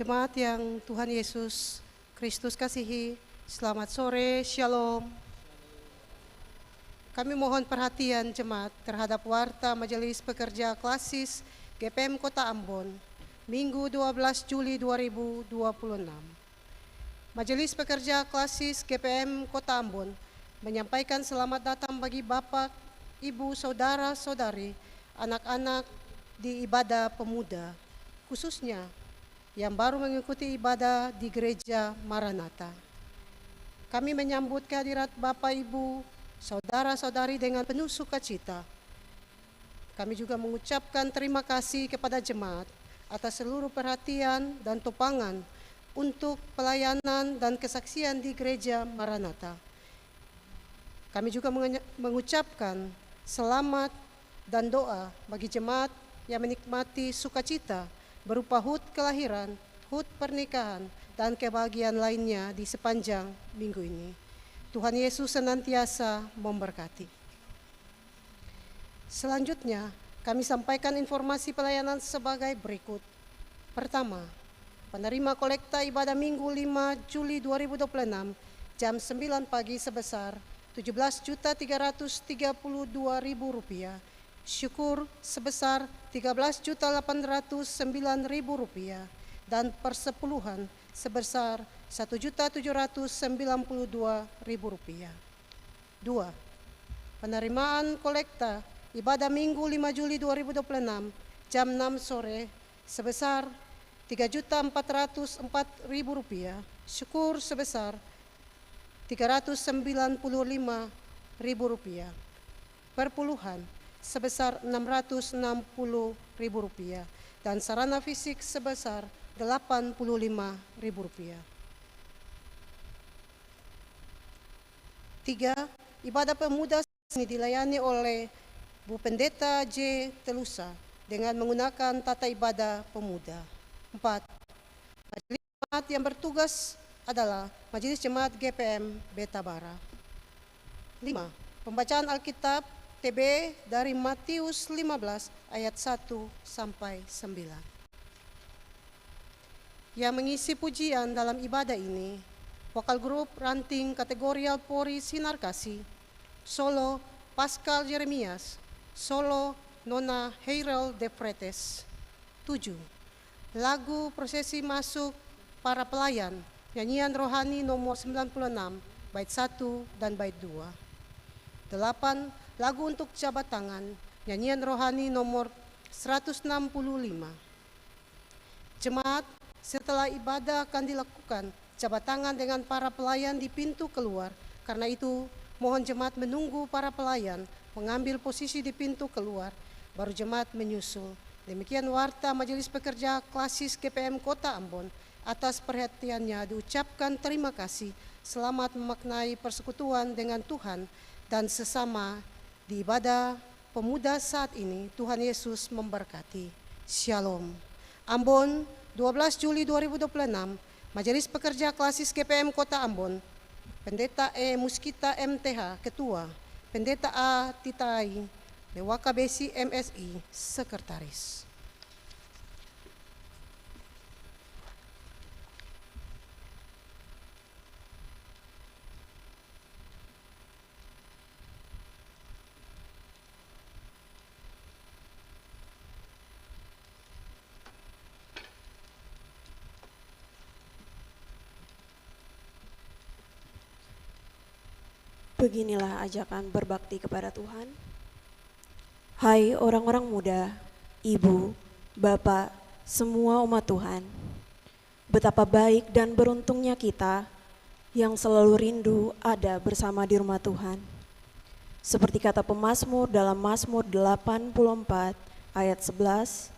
Jemaat yang Tuhan Yesus Kristus kasihi, selamat sore, shalom. Kami mohon perhatian jemaat terhadap warta Majelis Pekerja Klasis GPM Kota Ambon, Minggu 12 Juli 2026. Majelis Pekerja Klasis GPM Kota Ambon menyampaikan selamat datang bagi Bapak, Ibu, Saudara-saudari, anak-anak di ibadah pemuda, khususnya yang baru mengikuti ibadah di Gereja Maranatha. Kami menyambut kehadirat Bapak, Ibu, Saudara-saudari dengan penuh sukacita. Kami juga mengucapkan terima kasih kepada jemaat atas seluruh perhatian dan topangan untuk pelayanan dan kesaksian di Gereja Maranatha. Kami juga mengucapkan selamat dan doa bagi jemaat yang menikmati sukacita berupa HUT kelahiran, HUT pernikahan, dan kebahagiaan lainnya di sepanjang minggu ini. Tuhan Yesus senantiasa memberkati. Selanjutnya, kami sampaikan informasi pelayanan sebagai berikut. Pertama, penerima kolekta ibadah Minggu 5 Juli 2026 jam 9 pagi sebesar Rp17.332.000, syukur sebesar Rp13.809.000, dan persepuluhan sebesar Rp1.792.000. 2. Penerimaan kolekta ibadah Minggu 5 Juli 2026 jam 6 sore sebesar Rp3.404.000, syukur sebesar Rp395.000, perpuluhan sebesar Rp660.000, dan sarana fisik sebesar Rp85.000. 3. Ibadah pemuda ini dilayani oleh Bu Pendeta J. Telusa dengan menggunakan tata ibadah pemuda. 4. Majelis jemaat yang bertugas adalah Majelis Jemaat GPM Beta Bara. 5. Pembacaan Alkitab TB dari Matius 15 ayat 1 sampai 9. Yang mengisi pujian dalam ibadah ini, vokal grup ranting kategorial Polri Sinar Kasih, solo Pascal Jeremias, solo Nona Heirel de Fretes. 7. Lagu prosesi masuk para pelayan, nyanyian rohani nomor 96, bait 1 dan bait 2. 8. Lagu untuk jabat tangan, nyanyian rohani nomor 165. Jemaat, setelah ibadah akan dilakukan jabat tangan dengan para pelayan di pintu keluar. Karena itu, mohon jemaat menunggu para pelayan mengambil posisi di pintu keluar, baru jemaat menyusul. Demikian warta Majelis Pekerja Klasis GPM Kota Ambon. Atas perhatiannya diucapkan terima kasih. Selamat memaknai persekutuan dengan Tuhan dan sesama di ibadah pemuda saat ini. Tuhan Yesus memberkati. Shalom. Ambon, 12 Juli 2026, Majelis Pekerja Klasis GPM Kota Ambon, Pendeta E. Muskita MTH, Ketua, Pendeta A. Titai, Dewaka Besi MSI, Sekretaris. Beginilah ajakan berbakti kepada Tuhan. Hai orang-orang muda, ibu, bapak, semua umat Tuhan. Betapa baik dan beruntungnya kita yang selalu rindu ada bersama di rumah Tuhan. Seperti kata pemazmur dalam Mazmur 84 ayat 11,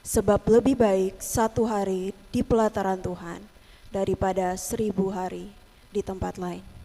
sebab lebih baik satu hari di pelataran Tuhan daripada 1000 hari di tempat lain.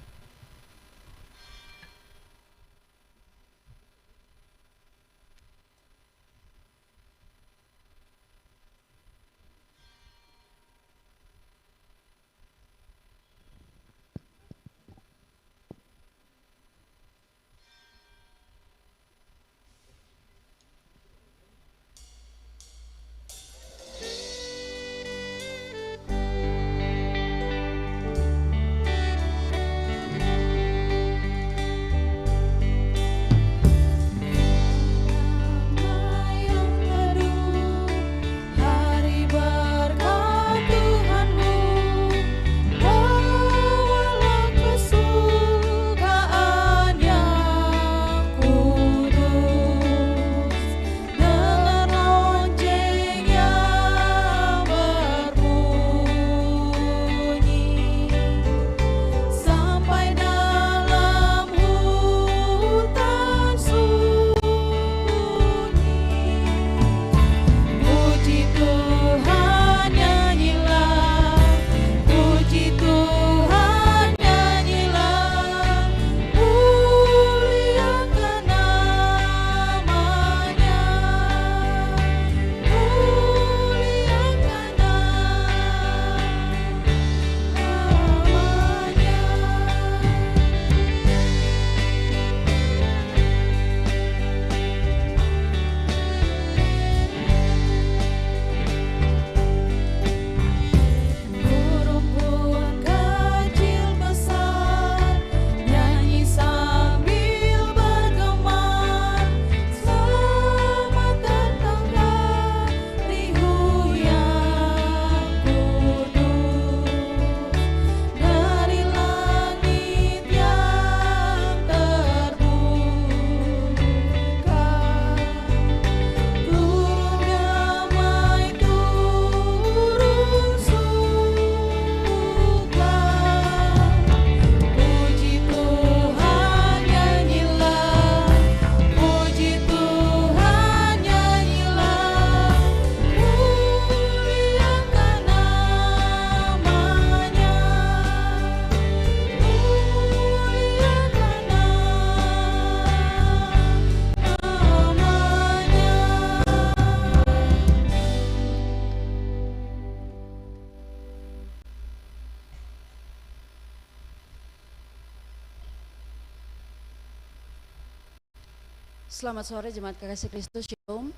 Selamat sore jemaat kekasih Kristus, Shalom.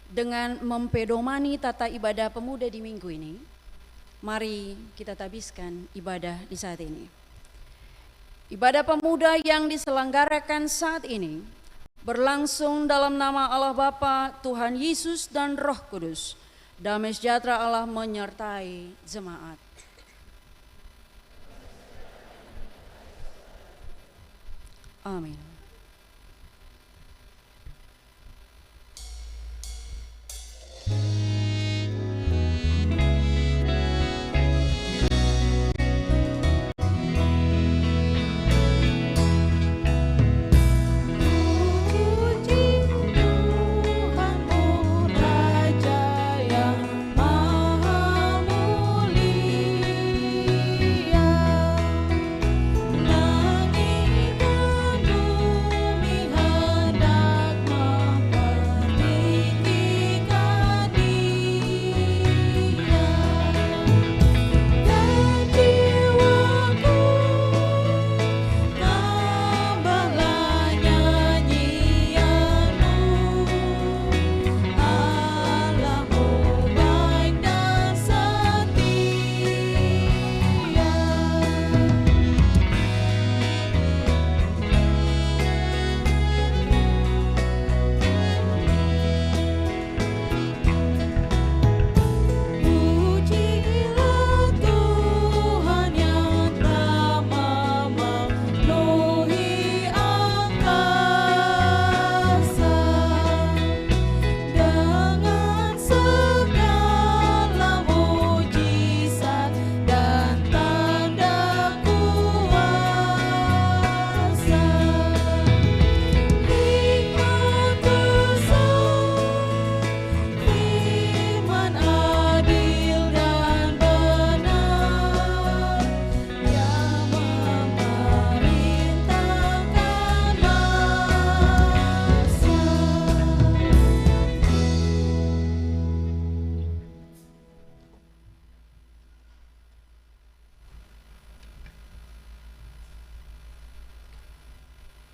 Dengan mempedomani tata ibadah pemuda di minggu ini, mari kita tabiskan ibadah di saat ini. Ibadah pemuda yang diselenggarakan saat ini berlangsung dalam nama Allah Bapa, Tuhan Yesus dan Roh Kudus. Damai sejahtera Allah menyertai jemaat. Amin.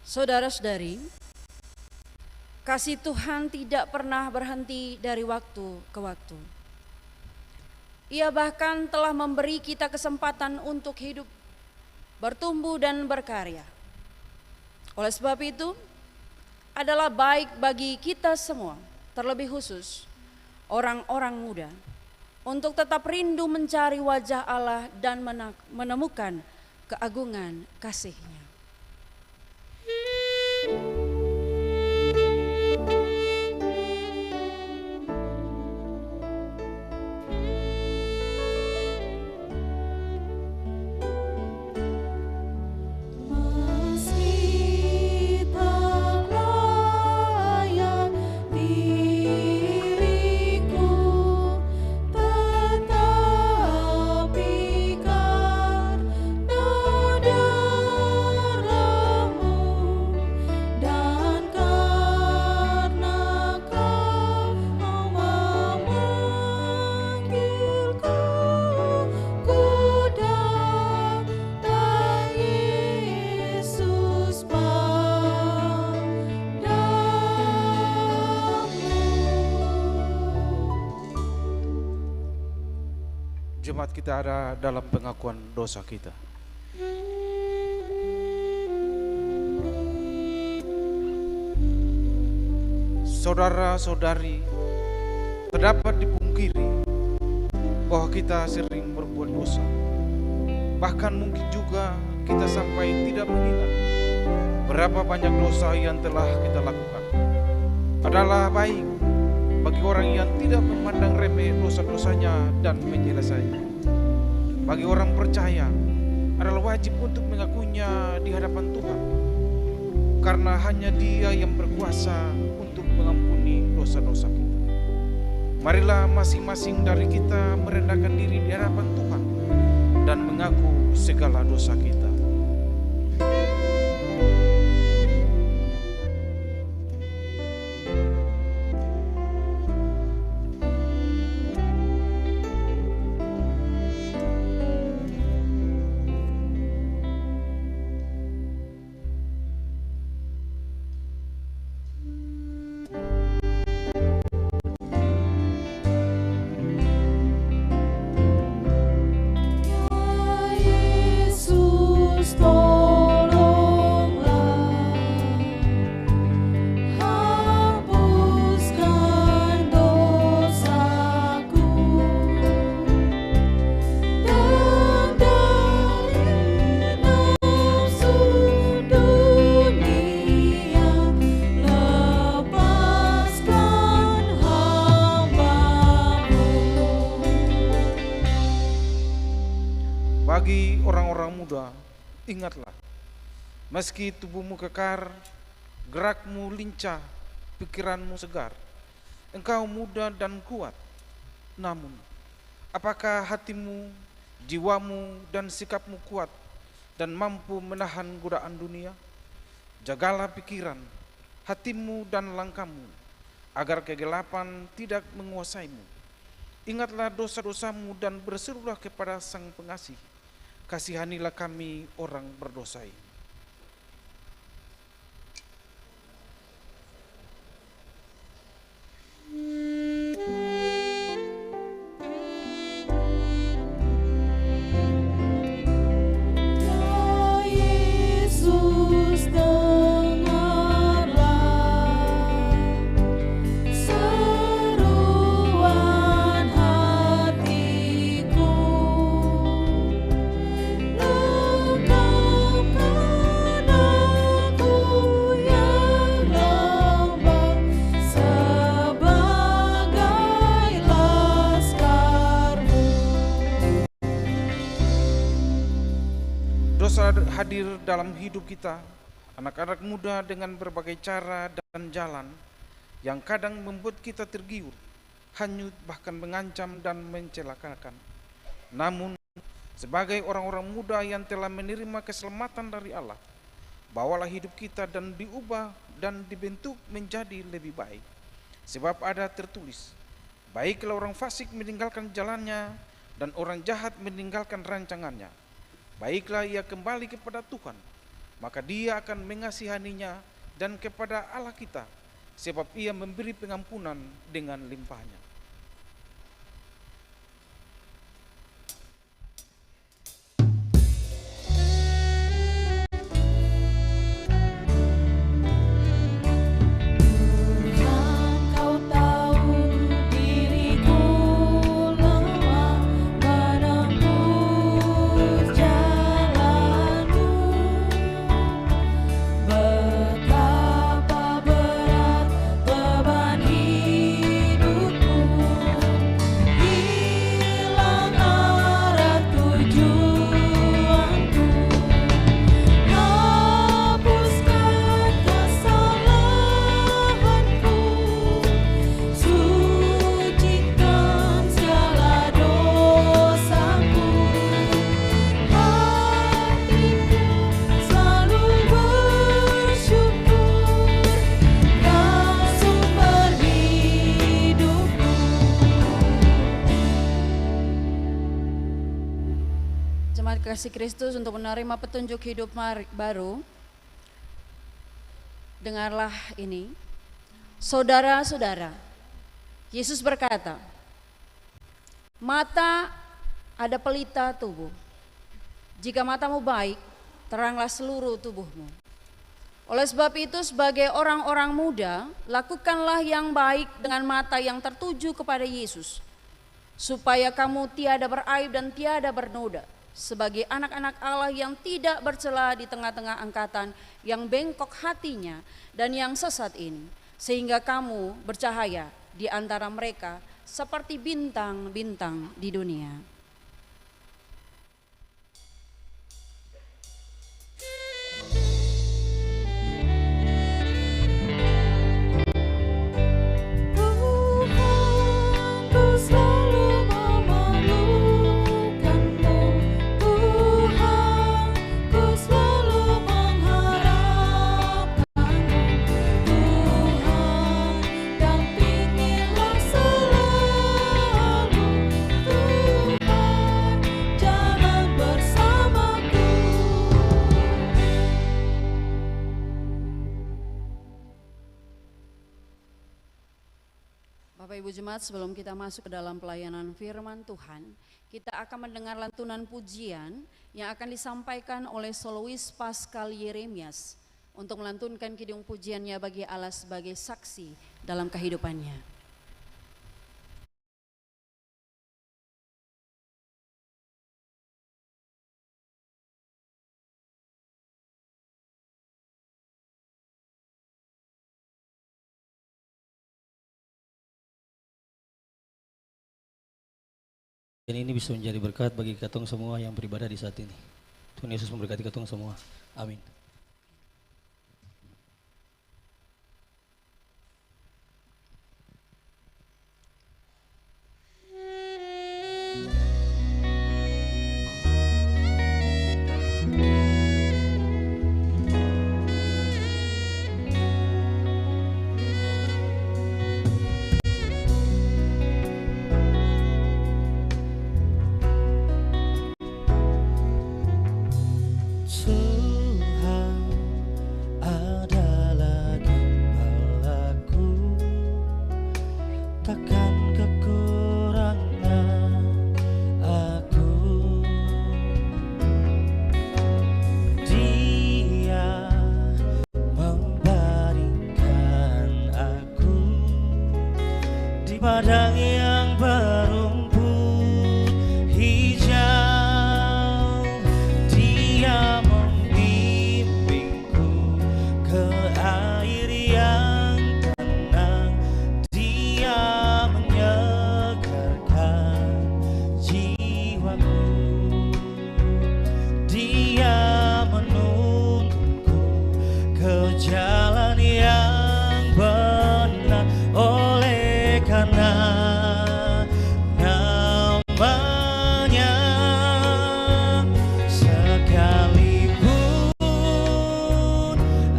Saudara-saudari, kasih Tuhan tidak pernah berhenti dari waktu ke waktu. Ia bahkan telah memberi kita kesempatan untuk hidup, bertumbuh dan berkarya. Oleh sebab itu, adalah baik bagi kita semua, terlebih khusus orang-orang muda, untuk tetap rindu mencari wajah Allah dan menemukan keagungan kasih-Nya. Jemaat kita ada dalam pengakuan dosa kita. Saudara-saudari, tak dapat dipungkiri bahwa kita sering berbuat dosa. Bahkan mungkin juga kita sampai tidak mengingat berapa banyak dosa yang telah kita lakukan. Adalah baik bagi orang yang tidak memandang remeh dosa-dosanya dan menyelesaikannya. Bagi orang percaya adalah wajib untuk mengakuinya di hadapan Tuhan, karena hanya Dia yang berkuasa untuk mengampuni dosa-dosa kita. Marilah masing-masing dari kita merendahkan diri di hadapan Tuhan dan mengaku segala dosa kita. Hai orang-orang muda, ingatlah, meski tubuhmu kekar, gerakmu lincah, pikiranmu segar, engkau muda dan kuat. Namun, apakah hatimu, jiwamu, dan sikapmu kuat dan mampu menahan godaan dunia? Jagalah pikiran, hatimu, dan langkahmu, agar kegelapan tidak menguasaimu. Ingatlah dosa-dosamu dan berserulah kepada Sang Pengasih. Kasihanilah kami orang berdosa ini. Yesus, dengarlah seruan hatiku, lengkapkan aku yang lemah sebagai laskarmu. Dosa hadir dalam hidup kita, anak-anak muda, dengan berbagai cara dan jalan yang kadang membuat kita tergiur, hanyut, bahkan mengancam dan mencelakakan. Namun, sebagai orang-orang muda yang telah menerima keselamatan dari Allah, bawalah hidup kita dan diubah dan dibentuk menjadi lebih baik. Sebab ada tertulis, baiklah orang fasik meninggalkan jalannya dan orang jahat meninggalkan rancangannya. Baiklah ia kembali kepada Tuhan, maka Dia akan mengasihaninya, dan kepada Allah kita, sebab Ia memberi pengampunan dengan limpahnya. Kau tahu diriku lemah menembus jalanmu, betapa berat beban hidupku, hilang arah tujuanku. Hapuskan kesalahanku, sucikan segala dosaku. Hatiku selalu bersyukur, Kau sumber hidupku. Jemaat kasih Kristus, untuk menerima petunjuk hidup baru, dengarlah ini. Saudara-saudara, Yesus berkata, mata ada pelita tubuh. Jika matamu baik, teranglah seluruh tubuhmu. Oleh sebab itu, sebagai orang-orang muda, lakukanlah yang baik dengan mata yang tertuju kepada Yesus, supaya kamu tiada beraib dan tiada bernoda, sebagai anak-anak Allah yang tidak bercela di tengah-tengah angkatan yang bengkok hatinya dan yang sesat ini, sehingga kamu bercahaya di antara mereka seperti bintang-bintang di dunia. Tuhan, ku selalu memerlukanmu. Tuhan, ku selalu mengharapkanmu. Tuhan, dampingilah selalu. Tuhan, jalan bersamaku. Bapak Ibu Jemaat, sebelum kita masuk ke dalam pelayanan firman Tuhan, kita akan mendengar lantunan pujian yang akan disampaikan oleh solois Pascal Yeremias untuk melantunkan kidung pujiannya bagi Allah sebagai saksi dalam kehidupannya. Dan ini bisa menjadi berkat bagi katong semua yang beribadah di saat ini. Tuhan Yesus memberkati katong semua. Amin. Tuhan adalah gembalaku, takkan kekurangan aku. Dia membaringkan aku di padang yang berumput hijau. Dia membimbingku ke air yang tenang. Dia menyegarkan jiwaku. Dia menuntunku ke jalan yang benar. Oleh karena namanya, sekalipun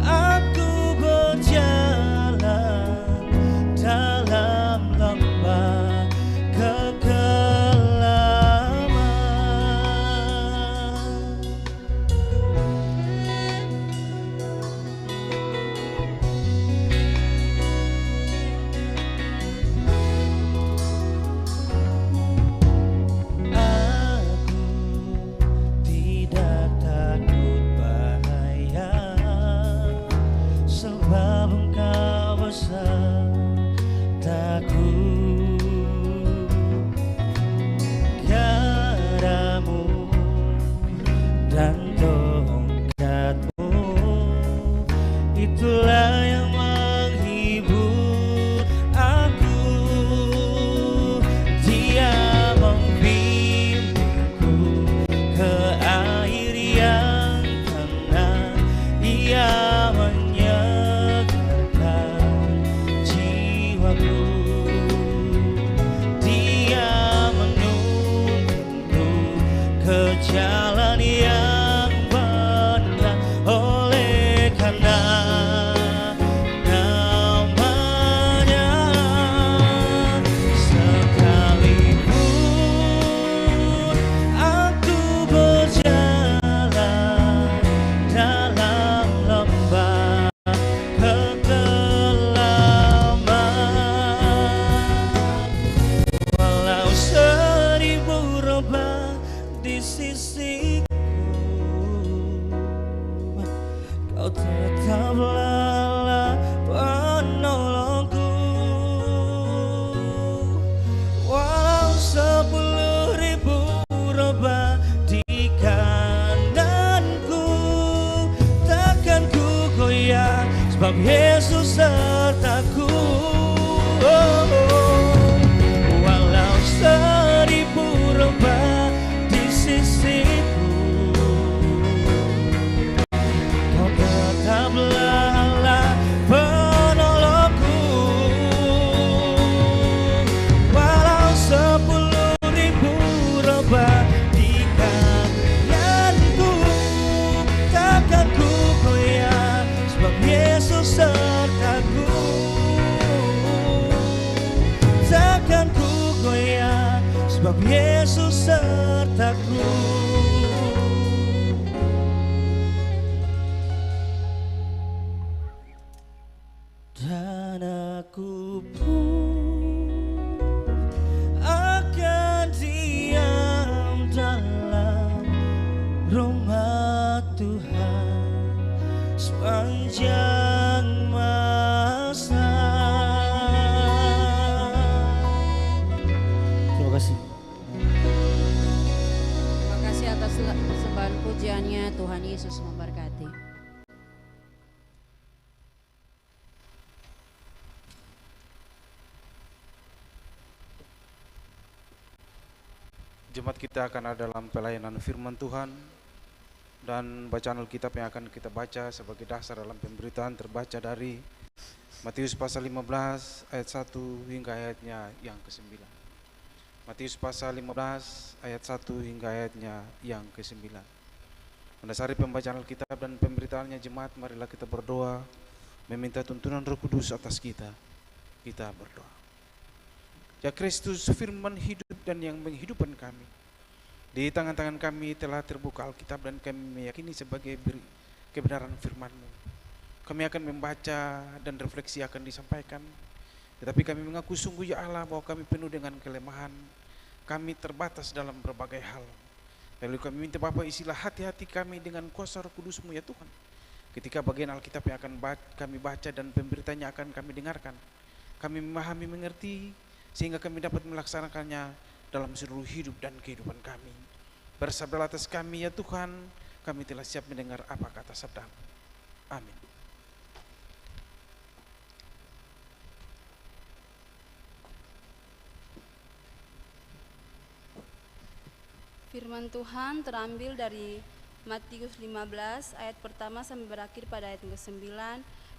aku berjalan dalam lembah kekelaman, aku tidak takut bahaya, sebab Engkau besertaku. Gadamu dan tongkatmu, itulah yang menghibur aku. Dia membimbingku ke air yang tenang. Ia menyegarkan jiwaku. Dia menuntunku ke jalan yang benar. Oleh karena namanya, sekalipun aku berjalan dalam lembah kekelaman, walau 1000 robah di sisiku, Kau tetaplah penolongku. Walau 10.000 robah di kananku, takkan ku goyah, sebab Yesus sertaku. Walau 1000 robah di sisiku, Kau tetaplah penolongku. Walau 10.000 robah di kananku, takkan ku goyah, sebab Yesus sertaku. Takkan ku goyah, sebab Yesus sertaku. Dan aku pun akan diam dalam rumah Tuhan sepanjang masa. Terima kasih. Terima kasih atas persembahan pujiannya. Tuhan Yesus memberkati. Jemaat kita akan ada dalam pelayanan firman Tuhan, dan bacaan Alkitab yang akan kita baca sebagai dasar dalam pemberitaan terbaca dari Matius pasal 15 ayat 1 hingga ayatnya yang ke-9. Matius pasal 15 ayat 1 hingga ayatnya yang ke-9. Mendasari pembacaan Alkitab dan pemberitaannya jemaat, marilah kita berdoa meminta tuntunan Roh Kudus atas kita. Kita berdoa. Ya Kristus, firman hidup dan yang menghidupkan kami, di tangan-tangan kami telah terbuka Alkitab dan kami meyakini sebagai kebenaran firman-Mu. Kami akan membaca dan refleksi akan disampaikan, tetapi kami mengaku sungguh ya Allah bahwa kami penuh dengan kelemahan, kami terbatas dalam berbagai hal. Lalu kami minta Bapa, isilah hati-hati kami dengan kuasa Roh Kudus-Mu ya Tuhan. Ketika bagian Alkitab yang akan kami baca dan pemberitanya akan kami dengarkan, kami memahami, mengerti, sehingga kami dapat melaksanakannya dalam seluruh hidup dan kehidupan kami. Bersabdalah atas kami ya Tuhan, kami telah siap mendengar apa kata sabda-Mu. Amin. Firman Tuhan terambil dari Matius 15 ayat pertama sampai berakhir pada ayat ke-9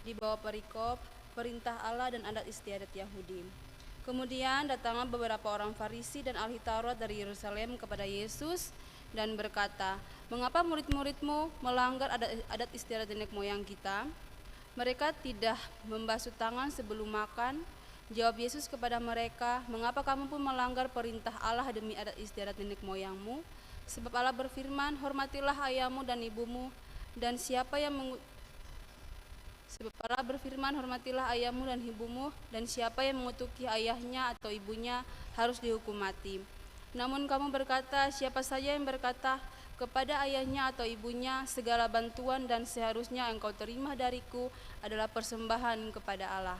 di bawah perikop perintah Allah dan adat istiadat Yahudi. Kemudian datanglah beberapa orang Farisi dan ahli Taurat dari Yerusalem kepada Yesus dan berkata, "Mengapa murid-murid-Mu melanggar adat istiadat nenek moyang kita? Mereka tidak membasuh tangan sebelum makan." Jawab Yesus kepada mereka, "Mengapa kamu pun melanggar perintah Allah demi adat istiadat nenek moyangmu? Sebab Allah berfirman, hormatilah ayahmu dan ibumu, dan siapa yang mengutuki ayahnya atau ibunya harus dihukum mati. Namun kamu berkata, siapa saja yang berkata kepada ayahnya atau ibunya, segala bantuan dan seharusnya engkau terima dariku adalah persembahan kepada Allah."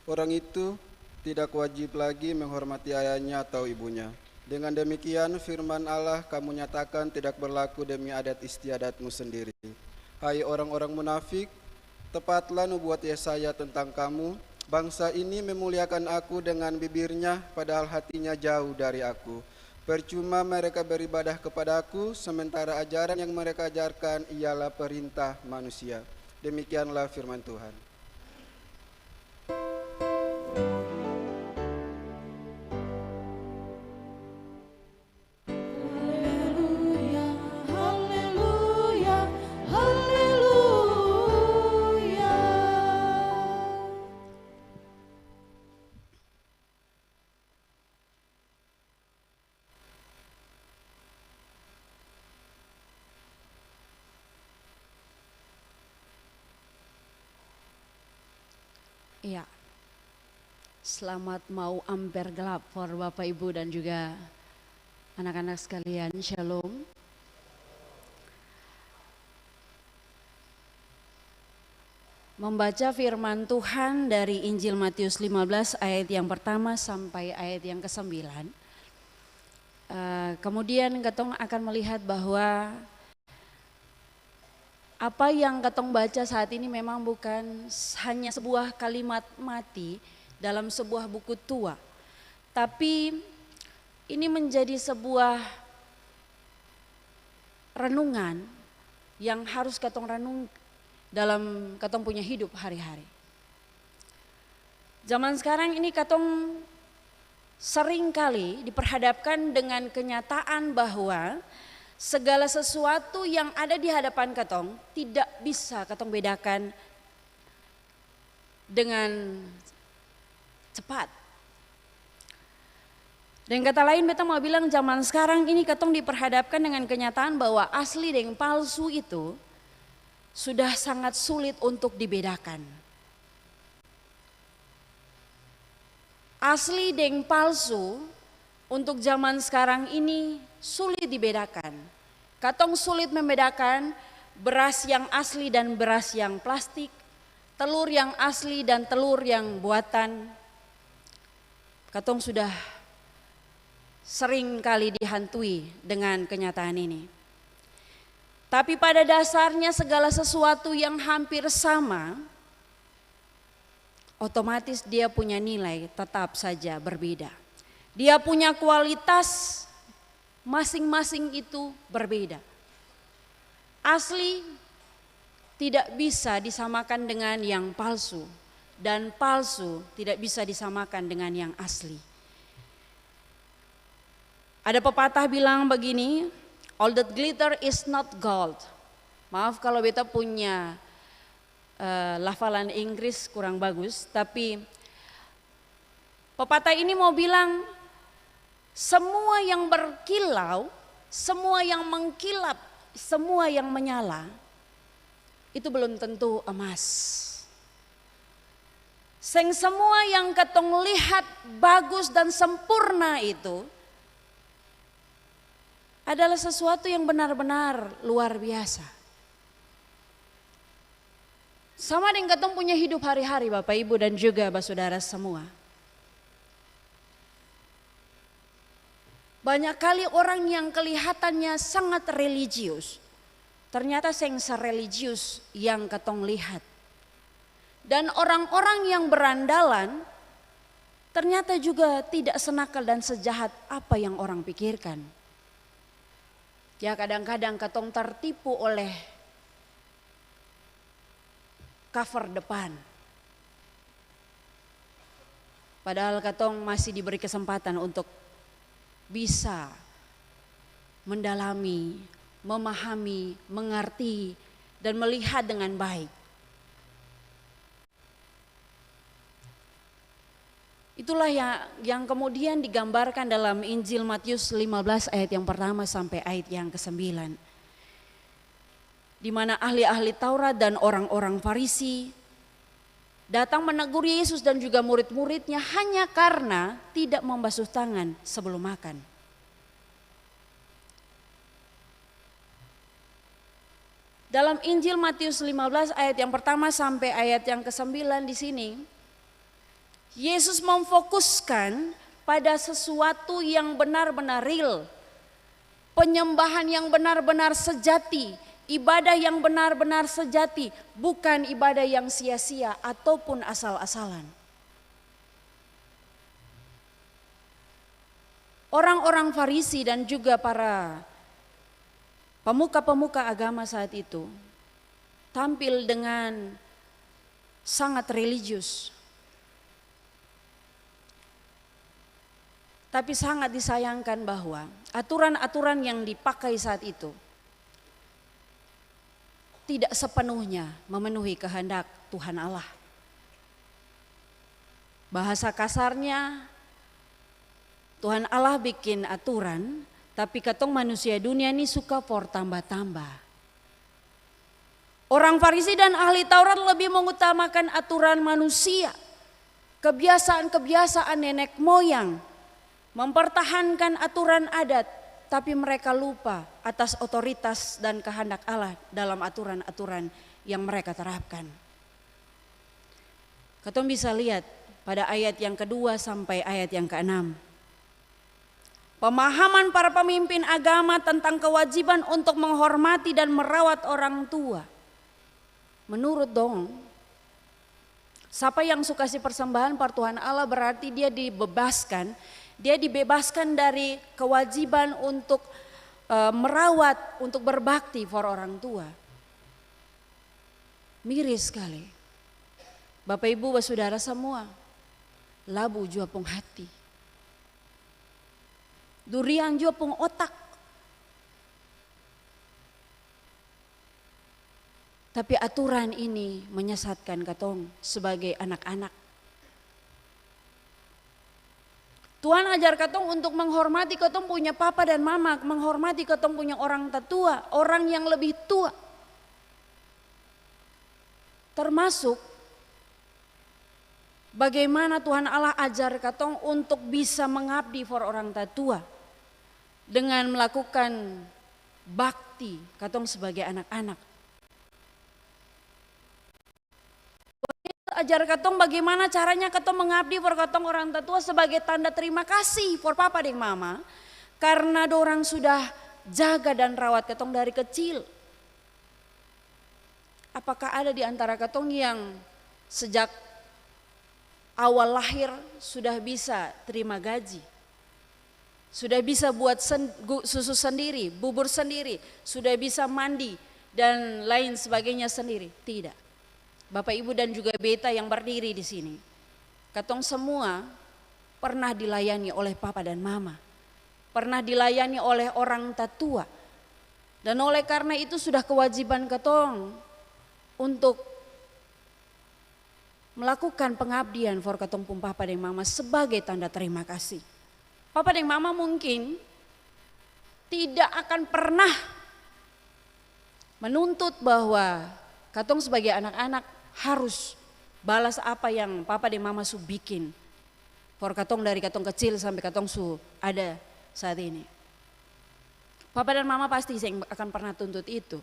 Orang itu tidak wajib lagi menghormati ayahnya atau ibunya. Dengan demikian firman Allah kamu nyatakan tidak berlaku demi adat istiadatmu sendiri. Hai orang-orang munafik, tepatlah nubuat Yesaya tentang kamu. Bangsa ini memuliakan aku dengan bibirnya, padahal hatinya jauh dari aku. Percuma mereka beribadah kepada aku, sementara ajaran yang mereka ajarkan ialah perintah manusia. Demikianlah firman Tuhan. Iya. Selamat mau amper gelap for Bapak Ibu dan juga anak-anak sekalian. Shalom. Membaca firman Tuhan dari Injil Matius 15 ayat yang pertama sampai ayat yang ke-9. Kemudian ketong akan melihat bahwa apa yang ketong baca saat ini memang bukan hanya sebuah kalimat mati dalam sebuah buku tua, tapi ini menjadi sebuah renungan yang harus ketong renung dalam ketong punya hidup hari-hari. Zaman sekarang ini ketong sering kali diperhadapkan dengan kenyataan bahwa segala sesuatu yang ada di hadapan ketong tidak bisa ketong bedakan dengan cepat. Dan kata lain beta mau bilang zaman sekarang ini ketong diperhadapkan dengan kenyataan bahwa asli dan palsu itu sudah sangat sulit untuk dibedakan. Asli dan palsu untuk zaman sekarang ini sulit dibedakan. Katong sulit membedakan beras yang asli dan beras yang plastik, telur yang asli dan telur yang buatan. Katong sudah sering kali dihantui dengan kenyataan ini. Tapi pada dasarnya segala sesuatu yang hampir sama otomatis dia punya nilai tetap saja berbeda. Dia punya kualitas masing-masing itu berbeda. Asli tidak bisa disamakan dengan yang palsu, dan palsu tidak bisa disamakan dengan yang asli. Ada pepatah bilang begini, all that glitter is not gold. Maaf kalau beta punya lafalan Inggris kurang bagus, tapi pepatah ini mau bilang semua yang berkilau, semua yang mengkilap, semua yang menyala itu belum tentu emas. Semua yang ketong lihat bagus dan sempurna itu adalah sesuatu yang benar-benar luar biasa. Sama dengan ketong punya hidup hari-hari Bapak Ibu dan juga saudara semua. Banyak kali orang yang kelihatannya sangat religius, ternyata seng sereligius yang ketong lihat. Dan orang-orang yang berandalan ternyata juga tidak senakal dan sejahat apa yang orang pikirkan. Ya kadang-kadang ketong tertipu oleh cover depan. Padahal ketong masih diberi kesempatan untuk bisa mendalami, memahami, mengerti, dan melihat dengan baik. Itulah yang kemudian digambarkan dalam Injil Matius 15 ayat yang pertama sampai ayat yang ke-9. Di mana ahli-ahli Taurat dan orang-orang Farisi datang menegur Yesus dan juga murid-muridnya hanya karena tidak membasuh tangan sebelum makan. Dalam Injil Matius 15 ayat yang pertama sampai ayat yang ke-9 di sini, Yesus memfokuskan pada sesuatu yang benar-benar real, penyembahan yang benar-benar sejati, ibadah yang benar-benar sejati, bukan ibadah yang sia-sia ataupun asal-asalan. Orang-orang Farisi dan juga para pemuka-pemuka agama saat itu tampil dengan sangat religius. Tapi sangat disayangkan bahwa aturan-aturan yang dipakai saat itu tidak sepenuhnya memenuhi kehendak Tuhan Allah. Bahasa kasarnya, Tuhan Allah bikin aturan, tapi ketong manusia dunia ini suka for tambah-tambah. Orang Farisi dan ahli Taurat lebih mengutamakan aturan manusia, kebiasaan-kebiasaan nenek moyang, mempertahankan aturan adat, tapi mereka lupa atas otoritas dan kehendak Allah dalam aturan-aturan yang mereka terapkan. Ketong bisa lihat pada ayat yang kedua sampai ayat yang ke-6. Pemahaman para pemimpin agama tentang kewajiban untuk menghormati dan merawat orang tua. Menurut dong, siapa yang suka si persembahan par Tuhan Allah berarti dia dibebaskan dari kewajiban untuk merawat, untuk berbakti for orang tua. Miris sekali. Bapak Ibu saudara semua, labu jua pung hati. Durian jua pung otak. Tapi aturan ini menyesatkan katong sebagai anak-anak. Tuhan ajar katong untuk menghormati katong punya papa dan mama, menghormati katong punya orang tetua, orang yang lebih tua. Termasuk bagaimana Tuhan Allah ajar katong untuk bisa mengabdi for orang tetua dengan melakukan bakti katong sebagai anak-anak. Ajar katong bagaimana caranya katong mengabdi for katong orang tetua sebagai tanda terima kasih for papa dan mama karena dorang sudah jaga dan rawat katong dari kecil. Apakah ada di antara katong yang sejak awal lahir sudah bisa terima gaji, sudah bisa buat susu sendiri, bubur sendiri, sudah bisa mandi dan lain sebagainya sendiri. Tidak. Bapak Ibu dan juga beta yang berdiri di sini, katong semua pernah dilayani oleh papa dan mama, pernah dilayani oleh orang tatua. Dan oleh karena itu sudah kewajiban katong untuk melakukan pengabdian for katong pun papa dan mama sebagai tanda terima kasih. Papa dan mama mungkin tidak akan pernah menuntut bahwa katong sebagai anak-anak harus balas apa yang papa dan mama su bikin for katong dari katong kecil sampai katong su ada saat ini. Papa dan mama pasti akan pernah tuntut itu.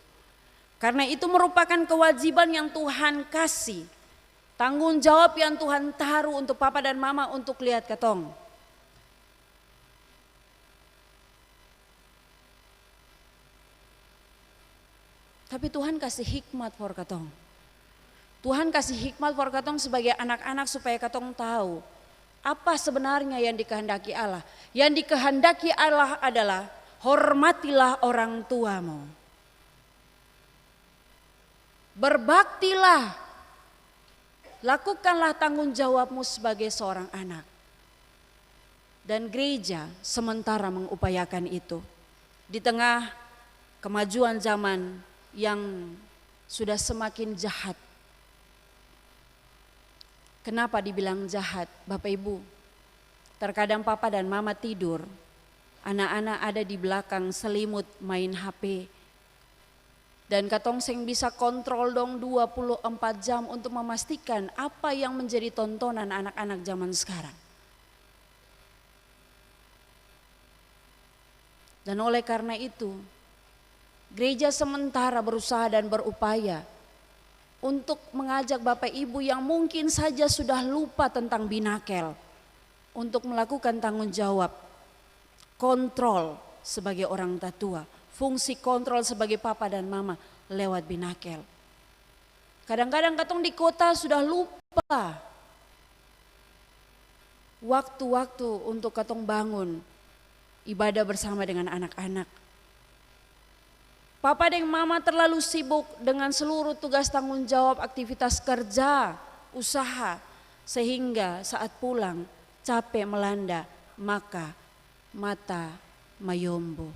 Karena itu merupakan kewajiban yang Tuhan kasih. Tanggung jawab yang Tuhan taruh untuk papa dan mama untuk lihat katong. Tapi Tuhan kasih hikmat for katong. Tuhan kasih hikmat for katong sebagai anak-anak supaya katong tahu apa sebenarnya yang dikehendaki Allah. Yang dikehendaki Allah adalah hormatilah orang tuamu. Berbaktilah. Lakukanlah tanggung jawabmu sebagai seorang anak. Dan gereja sementara mengupayakan itu. Di tengah kemajuan zaman yang sudah semakin jahat. Kenapa dibilang jahat, Bapak Ibu? Terkadang papa dan mama tidur, anak-anak ada di belakang selimut main HP. Dan katong seng bisa kontrol dong 24 jam untuk memastikan apa yang menjadi tontonan anak-anak zaman sekarang. Dan oleh karena itu, gereja sementara berusaha dan berupaya untuk mengajak Bapak Ibu yang mungkin saja sudah lupa tentang binakel untuk melakukan tanggung jawab kontrol sebagai orang tatua, fungsi kontrol sebagai papa dan mama lewat binakel. Kadang-kadang katong di kota sudah lupa waktu-waktu untuk katong bangun ibadah bersama dengan anak-anak. Papa dan mama terlalu sibuk dengan seluruh tugas tanggung jawab, aktivitas kerja, usaha, sehingga saat pulang capek melanda, maka mata mayombo.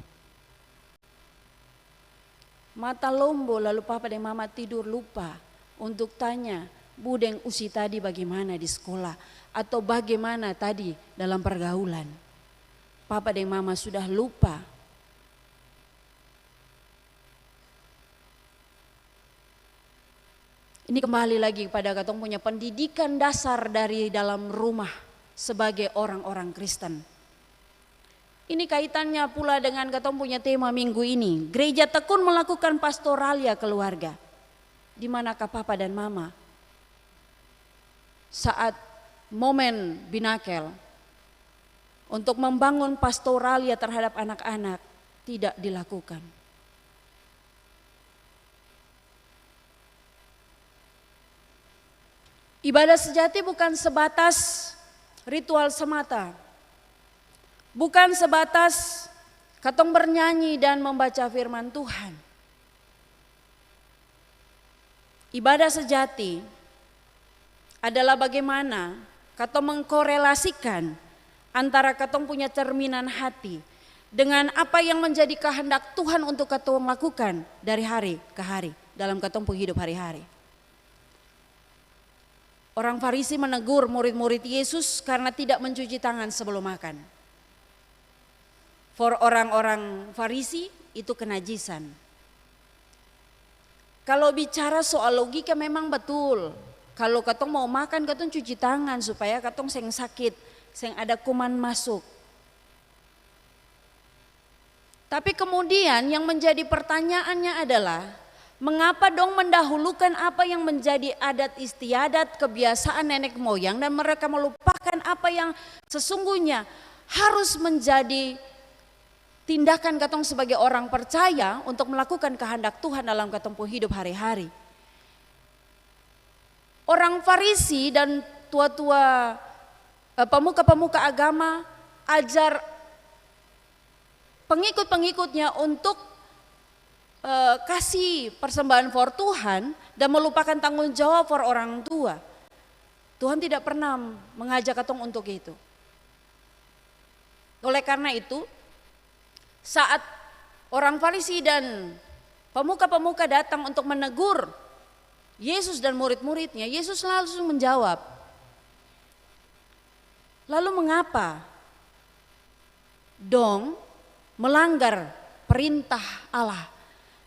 Mata lombo, lalu papa dan mama tidur lupa untuk tanya budeng usi tadi bagaimana di sekolah atau bagaimana tadi dalam pergaulan. Papa dan mama sudah lupa. Ini kembali lagi pada katong punya pendidikan dasar dari dalam rumah sebagai orang-orang Kristen. Ini kaitannya pula dengan katong punya tema minggu ini. Gereja tekun melakukan pastoralia keluarga. Di manakah papa dan mama saat momen binakel untuk membangun pastoralia terhadap anak-anak tidak dilakukan. Ibadah sejati bukan sebatas ritual semata. Bukan sebatas katong bernyanyi dan membaca firman Tuhan. Ibadah sejati adalah bagaimana katong mengkorelasikan antara katong punya cerminan hati dengan apa yang menjadi kehendak Tuhan untuk katong lakukan dari hari ke hari dalam katong hidup hari-hari. Orang Farisi menegur murid-murid Yesus karena tidak mencuci tangan sebelum makan. For orang-orang Farisi itu kenajisan. Kalau bicara soal logika memang betul. Kalau katong mau makan katong cuci tangan supaya katong seng sakit, seng ada kuman masuk. Tapi kemudian yang menjadi pertanyaannya adalah mengapa dong mendahulukan apa yang menjadi adat istiadat, kebiasaan nenek moyang dan mereka melupakan apa yang sesungguhnya harus menjadi tindakan katong sebagai orang percaya untuk melakukan kehendak Tuhan dalam katong hidup hari-hari. Orang Farisi dan tua-tua pemuka-pemuka agama ajar pengikut-pengikutnya untuk kasih persembahan for Tuhan dan melupakan tanggung jawab for orang tua. Tuhan tidak pernah mengajak katong untuk itu. Oleh karena itu, saat orang Farisi dan pemuka-pemuka datang untuk menegur Yesus dan murid-muridnya, Yesus langsung menjawab, lalu mengapa dong melanggar perintah Allah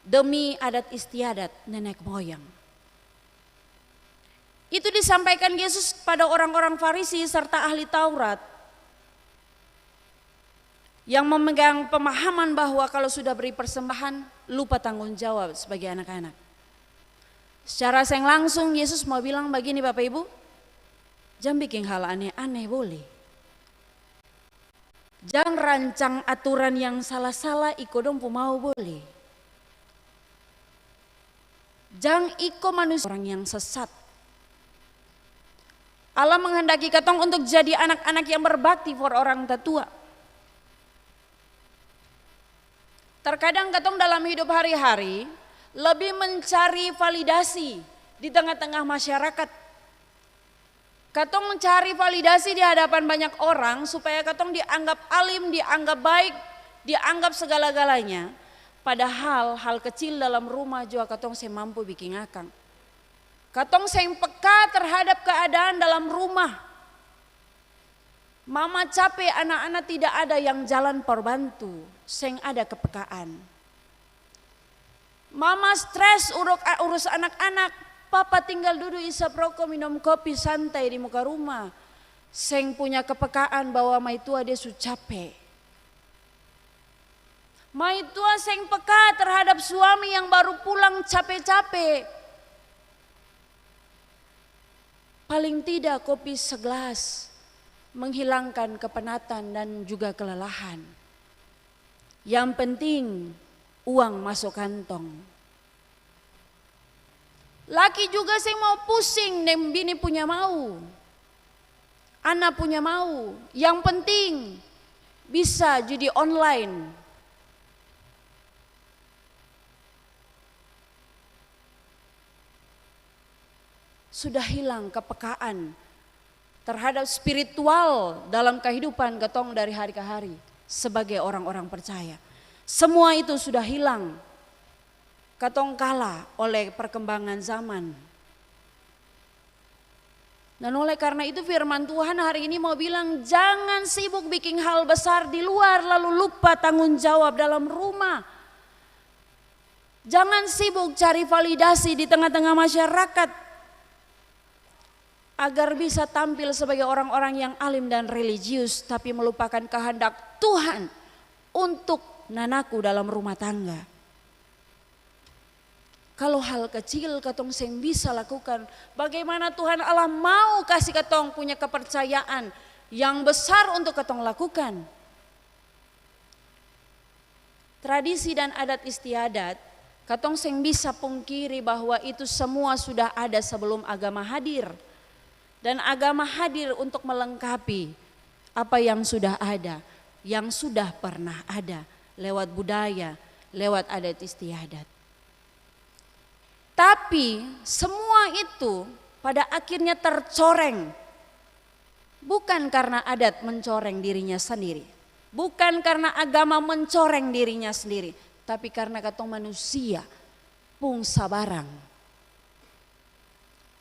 demi adat istiadat nenek moyang? Itu disampaikan Yesus pada orang-orang Farisi serta ahli Taurat yang memegang pemahaman bahwa kalau sudah beri persembahan lupa tanggung jawab sebagai anak-anak. Secara langsung Yesus mau bilang begini Bapak Ibu, jangan bikin hal aneh-aneh boleh. Jangan rancang aturan yang salah-salah ikut dong mau boleh. Jangan ikut manusia orang yang sesat. Allah menghendaki katong untuk jadi anak-anak yang berbakti for orang tua. Terkadang katong dalam hidup hari-hari lebih mencari validasi di tengah-tengah masyarakat. Katong mencari validasi di hadapan banyak orang supaya katong dianggap alim, dianggap baik, dianggap segala-galanya. Padahal hal kecil dalam rumah juga katong saya mampu bikin akang. Katong seng peka terhadap keadaan dalam rumah. Mama capek, anak-anak tidak ada yang jalan perbantu, seng ada kepekaan. Mama stres urus anak-anak, papa tinggal duduk isap rokok minum kopi santai di muka rumah. Seng punya kepekaan bahwa maitua dia su capek. Maitua seng peka terhadap suami yang baru pulang capek-capek. Paling tidak kopi segelas menghilangkan kepenatan dan juga kelelahan. Yang penting uang masuk kantong. Laki juga sih mau pusing, nem bini punya mau. Anak punya mau. Yang penting bisa judi online. Sudah hilang kepekaan terhadap spiritual dalam kehidupan katong dari hari ke hari sebagai orang-orang percaya. Semua itu sudah hilang. Katong kalah oleh perkembangan zaman. Dan oleh karena itu firman Tuhan hari ini mau bilang jangan sibuk bikin hal besar di luar lalu lupa tanggung jawab dalam rumah. Jangan sibuk cari validasi di tengah-tengah masyarakat agar bisa tampil sebagai orang-orang yang alim dan religius tapi melupakan kehendak Tuhan untuk nanaku dalam rumah tangga. Kalau hal kecil katong seng bisa lakukan, bagaimana Tuhan Allah mau kasih katong punya kepercayaan yang besar untuk katong lakukan. Tradisi dan adat istiadat, katong seng bisa pungkiri bahwa itu semua sudah ada sebelum agama hadir. Dan agama hadir untuk melengkapi apa yang sudah ada, yang sudah pernah ada lewat budaya, lewat adat istiadat. Tapi semua itu pada akhirnya tercoreng. Bukan karena adat mencoreng dirinya sendiri. Bukan karena agama mencoreng dirinya sendiri. Tapi karena katong manusia pung sabarang.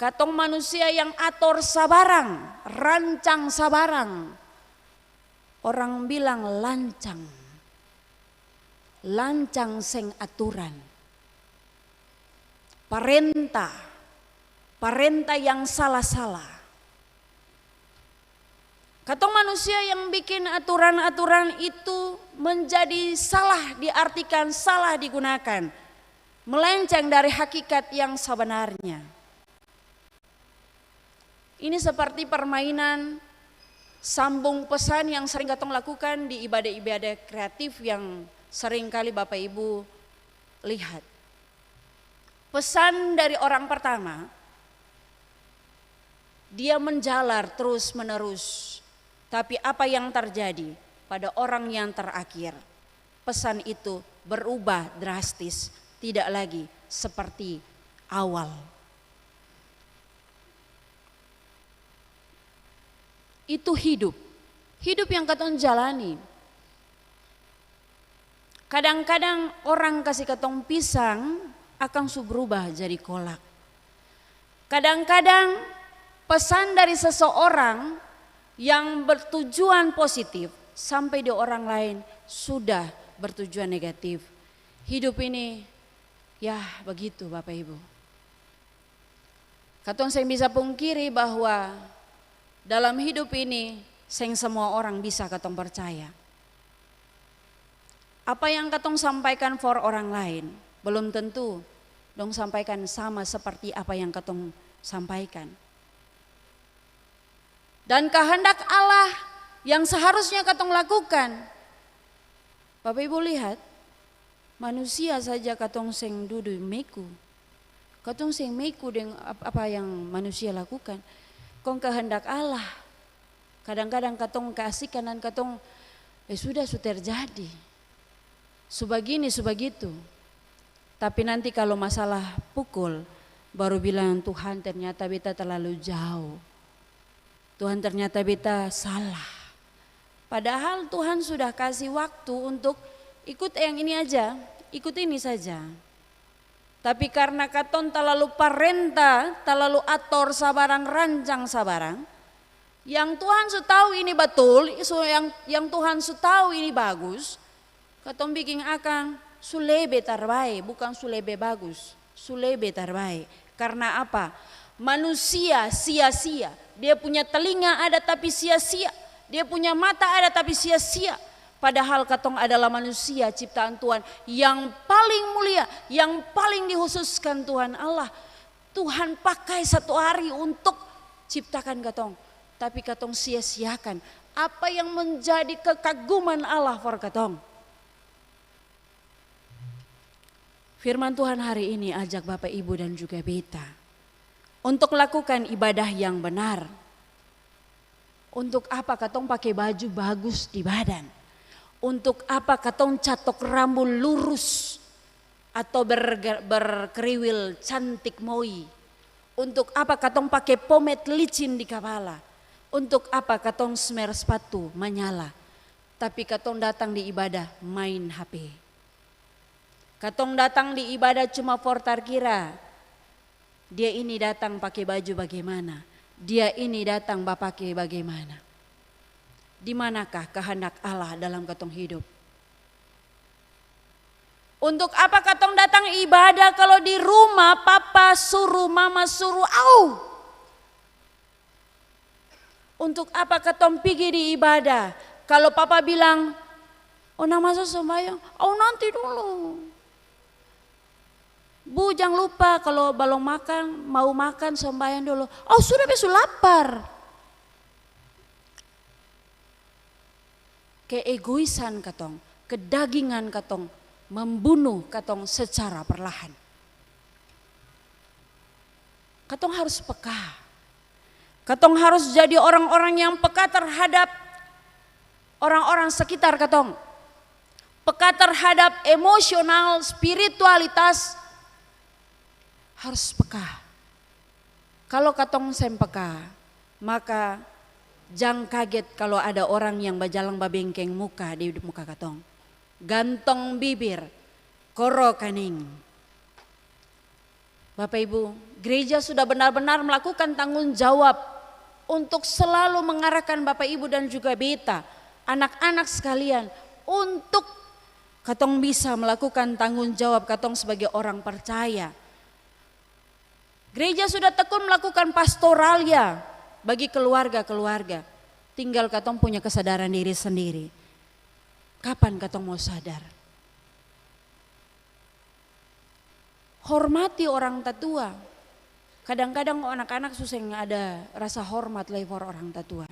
Katong manusia yang ator sabarang, rancang sabarang. Orang bilang lancang. Lancang seng aturan. Parenta yang salah-salah. Katong manusia yang bikin aturan-aturan itu menjadi salah diartikan, salah digunakan. Melenceng dari hakikat yang sebenarnya. Ini seperti permainan sambung pesan yang sering katong lakukan di ibadah-ibadah kreatif yang sering kali Bapak Ibu lihat. Pesan dari orang pertama, dia menjalar terus menerus. Tapi apa yang terjadi pada orang yang terakhir? Pesan itu berubah drastis, tidak lagi seperti awal. Itu hidup yang katong jalani. Kadang-kadang orang kasih katong pisang akan berubah jadi kolak. Kadang-kadang pesan dari seseorang yang bertujuan positif sampai di orang lain sudah bertujuan negatif. Hidup ini ya begitu Bapak Ibu. Katong saya bisa pungkiri bahwa dalam hidup ini seng semua orang bisa katong percaya. Apa yang katong sampaikan for orang lain belum tentu dong sampaikan sama seperti apa yang katong sampaikan. Dan kehendak Allah yang seharusnya katong lakukan. Bapak Ibu lihat, manusia saja katong seng dudu meku. Katong seng meku dengan apa yang manusia lakukan. Kong kehendak Allah. Kadang-kadang katong keasikan dan katong sudah terjadi. Subagini, subagitu. Tapi nanti kalau masalah pukul, baru bilang Tuhan ternyata beta terlalu jauh. Tuhan ternyata beta salah. Padahal Tuhan sudah kasih waktu untuk ikut yang ini aja, ikut ini saja. Tapi karena katon terlalu parenta, terlalu ator sabarang, rancang sabarang, yang Tuhan su tahu ini betul, yang Tuhan su tahu ini bagus, katon bikin akan sulebe terbaik, bukan sulebe bagus, sulebe terbaik. Karena apa? Manusia sia-sia, dia punya telinga ada tapi sia-sia, dia punya mata ada tapi sia-sia. Padahal katong adalah manusia ciptaan Tuhan yang paling mulia, yang paling dikhususkan Tuhan Allah. Tuhan pakai satu hari untuk ciptakan katong, tapi katong sia-siakan apa yang menjadi kekaguman Allah for katong. Firman Tuhan hari ini ajak Bapak Ibu dan juga beta untuk lakukan ibadah yang benar. Untuk apa katong pakai baju bagus di badan? Untuk apa katong catok rambut lurus atau berkeriwil cantik moi? Untuk apa katong pakai pomade licin di kepala? Untuk apa katong smer sepatu menyala? Tapi katong datang di ibadah main HP. Katong datang di ibadah cuma portar kira. Dia ini datang pakai baju bagaimana? Dia ini datang pakai bagaimana? Di manakah kehendak Allah dalam katong hidup? Untuk apa katong datang ibadah kalau di rumah papa suruh, mama suruh, au? Untuk apa katong pergi di ibadah kalau papa bilang, oh nama sembahyang, oh nanti dulu. Bu jangan lupa kalau belum makan, mau makan sembahyang dulu. Oh sudah besok lapar. Keegoisan katong, kedagingan katong, membunuh katong secara perlahan. Katong harus peka. Katong harus jadi orang-orang yang peka terhadap orang-orang sekitar katong. Peka terhadap emosional, spiritualitas, harus peka. Kalau katong sem peka, maka jangan kaget kalau ada orang yang berjalan babengkeng muka di muka katong. Gantong bibir, koro kaning. Bapak Ibu, gereja sudah benar-benar melakukan tanggung jawab untuk selalu mengarahkan Bapak Ibu dan juga beta, anak-anak sekalian, untuk katong bisa melakukan tanggung jawab katong sebagai orang percaya. Gereja sudah tekun melakukan pastoralnya bagi keluarga-keluarga. Tinggal katong punya kesadaran diri sendiri. Kapan katong mau sadar? Hormati orang tatua. Kadang-kadang anak-anak susah ada rasa hormat lagi for orang tatua.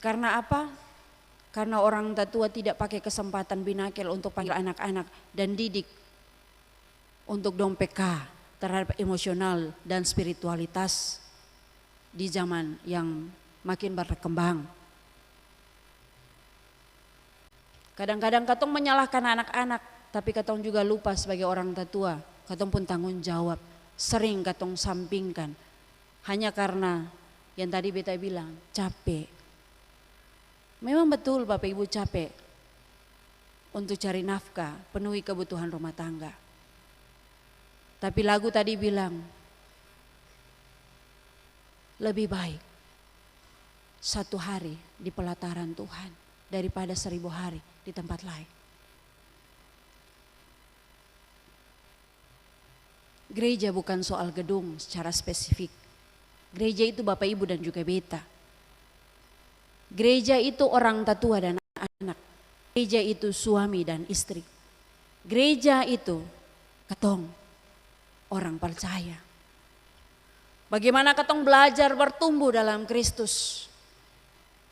Karena apa? Karena orang tatua tidak pakai kesempatan binakel untuk panggil anak-anak dan didik untuk dong peka terhadap emosional dan spiritualitas. di zaman yang makin berkembang. Kadang-kadang katong menyalahkan anak-anak, tapi katong juga lupa sebagai orang tua, katong pun tanggung jawab. Sering katong sampingkan hanya karena yang tadi beta bilang capek. Memang betul Bapak Ibu capek untuk cari nafkah, penuhi kebutuhan rumah tangga. Tapi lagu tadi bilang lebih baik 1 hari di pelataran Tuhan daripada 1000 hari di tempat lain. Gereja bukan soal gedung secara spesifik. Gereja itu Bapak Ibu dan juga beta. Gereja itu orang tua dan anak. Gereja itu suami dan istri. Gereja itu katong orang percaya. Bagaimana katong belajar bertumbuh dalam Kristus.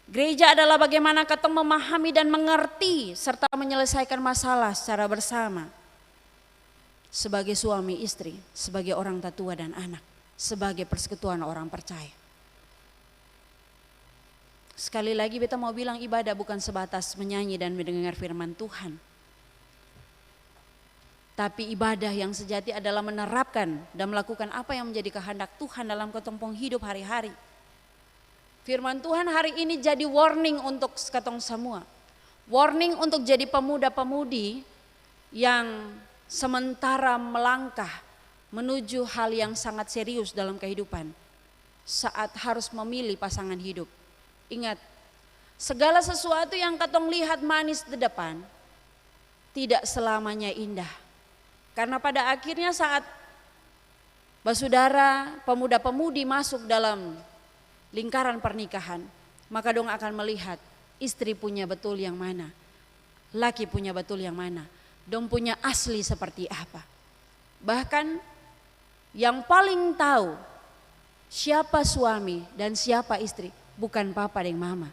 Gereja adalah bagaimana katong memahami dan mengerti serta menyelesaikan masalah secara bersama. Sebagai suami istri, sebagai orang tua dan anak, sebagai persekutuan orang percaya. Sekali lagi beta mau bilang ibadah bukan sebatas menyanyi dan mendengar firman Tuhan. Tapi ibadah yang sejati adalah menerapkan dan melakukan apa yang menjadi kehendak Tuhan dalam ketumpung hidup hari-hari. Firman Tuhan hari ini jadi warning untuk katong semua. Warning untuk jadi pemuda-pemudi yang sementara melangkah menuju hal yang sangat serius dalam kehidupan. Saat harus memilih pasangan hidup. Ingat, segala sesuatu yang katong lihat manis di depan tidak selamanya indah. Karena pada akhirnya saat saudara pemuda-pemudi masuk dalam lingkaran pernikahan, maka dong akan melihat istri punya betul yang mana, laki punya betul yang mana, dong punya asli seperti apa. Bahkan yang paling tahu siapa suami dan siapa istri bukan papa dan mama,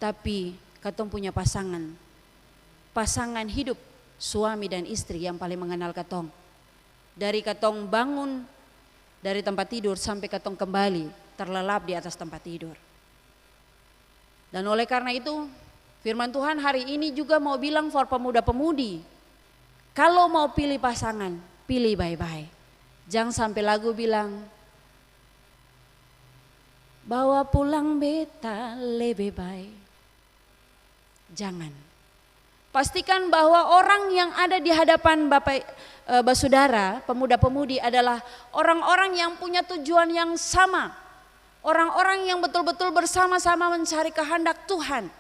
tapi katong punya pasangan hidup, suami dan istri yang paling mengenal katong. Dari katong bangun dari tempat tidur sampai katong kembali terlelap di atas tempat tidur. Dan oleh karena itu firman Tuhan hari ini juga mau bilang for pemuda-pemudi, kalau mau pilih pasangan, pilih baik-baik. Jangan sampai lagu bilang, bawa pulang beta lebih baik. Jangan. Pastikan bahwa orang yang ada di hadapan Bapak saudara, pemuda-pemudi adalah orang-orang yang punya tujuan yang sama. Orang-orang yang betul-betul bersama-sama mencari kehendak Tuhan.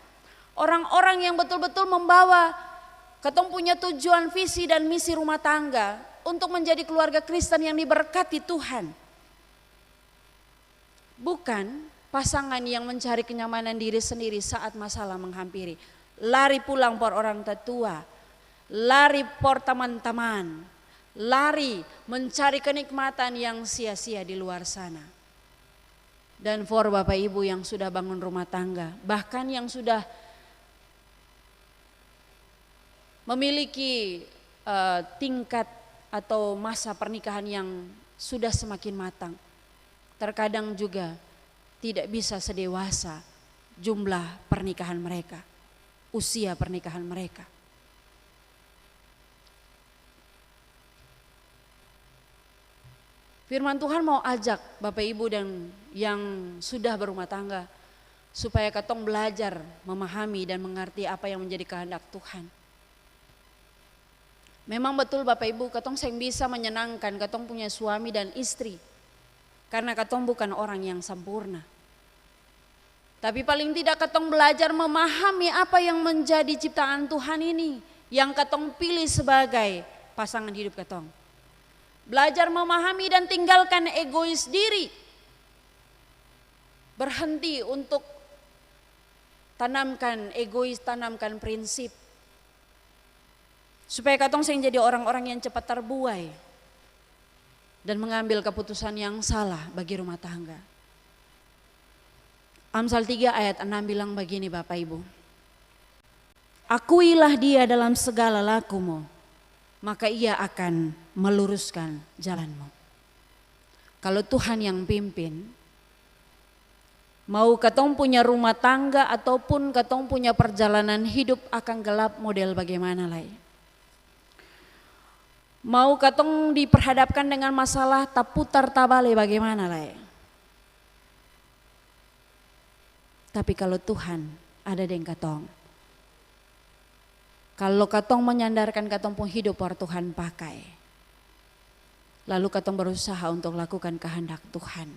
Orang-orang yang betul-betul membawa katong punya tujuan, visi dan misi rumah tangga untuk menjadi keluarga Kristen yang diberkati Tuhan. Bukan pasangan yang mencari kenyamanan diri sendiri saat masalah menghampiri. Lari pulang por orang tua, lari por teman-teman, lari mencari kenikmatan yang sia-sia di luar sana. Dan for Bapak Ibu yang sudah bangun rumah tangga, bahkan yang sudah memiliki tingkat atau masa pernikahan yang sudah semakin matang, terkadang juga tidak bisa sedewasa jumlah pernikahan mereka, usia pernikahan mereka. Firman Tuhan mau ajak Bapak Ibu dan yang sudah berumah tangga supaya katong belajar memahami dan mengerti apa yang menjadi kehendak Tuhan. Memang betul Bapak Ibu, katong seng bisa menyenangkan katong punya suami dan istri karena katong bukan orang yang sempurna. Tapi paling tidak katong belajar memahami apa yang menjadi ciptaan Tuhan ini yang katong pilih sebagai pasangan hidup katong. Belajar memahami dan tinggalkan egois diri. Berhenti untuk tanamkan egois, tanamkan prinsip. Supaya katong sing jadi orang-orang yang cepat terbuai dan mengambil keputusan yang salah bagi rumah tangga. Amsal 3 ayat 6 bilang begini Bapak Ibu. Akuilah dia dalam segala lakumu, maka ia akan meluruskan jalanmu. Kalau Tuhan yang pimpin, Mau katong punya rumah tangga ataupun katong punya perjalanan hidup akan gelap model bagaimana lah. Mau katong diperhadapkan dengan masalah tak putar tak balik bagaimana lah. Tapi kalau Tuhan ada dengan katong, kalau katong menyandarkan katong pun hidup war Tuhan pakai, lalu katong berusaha untuk lakukan kehendak Tuhan,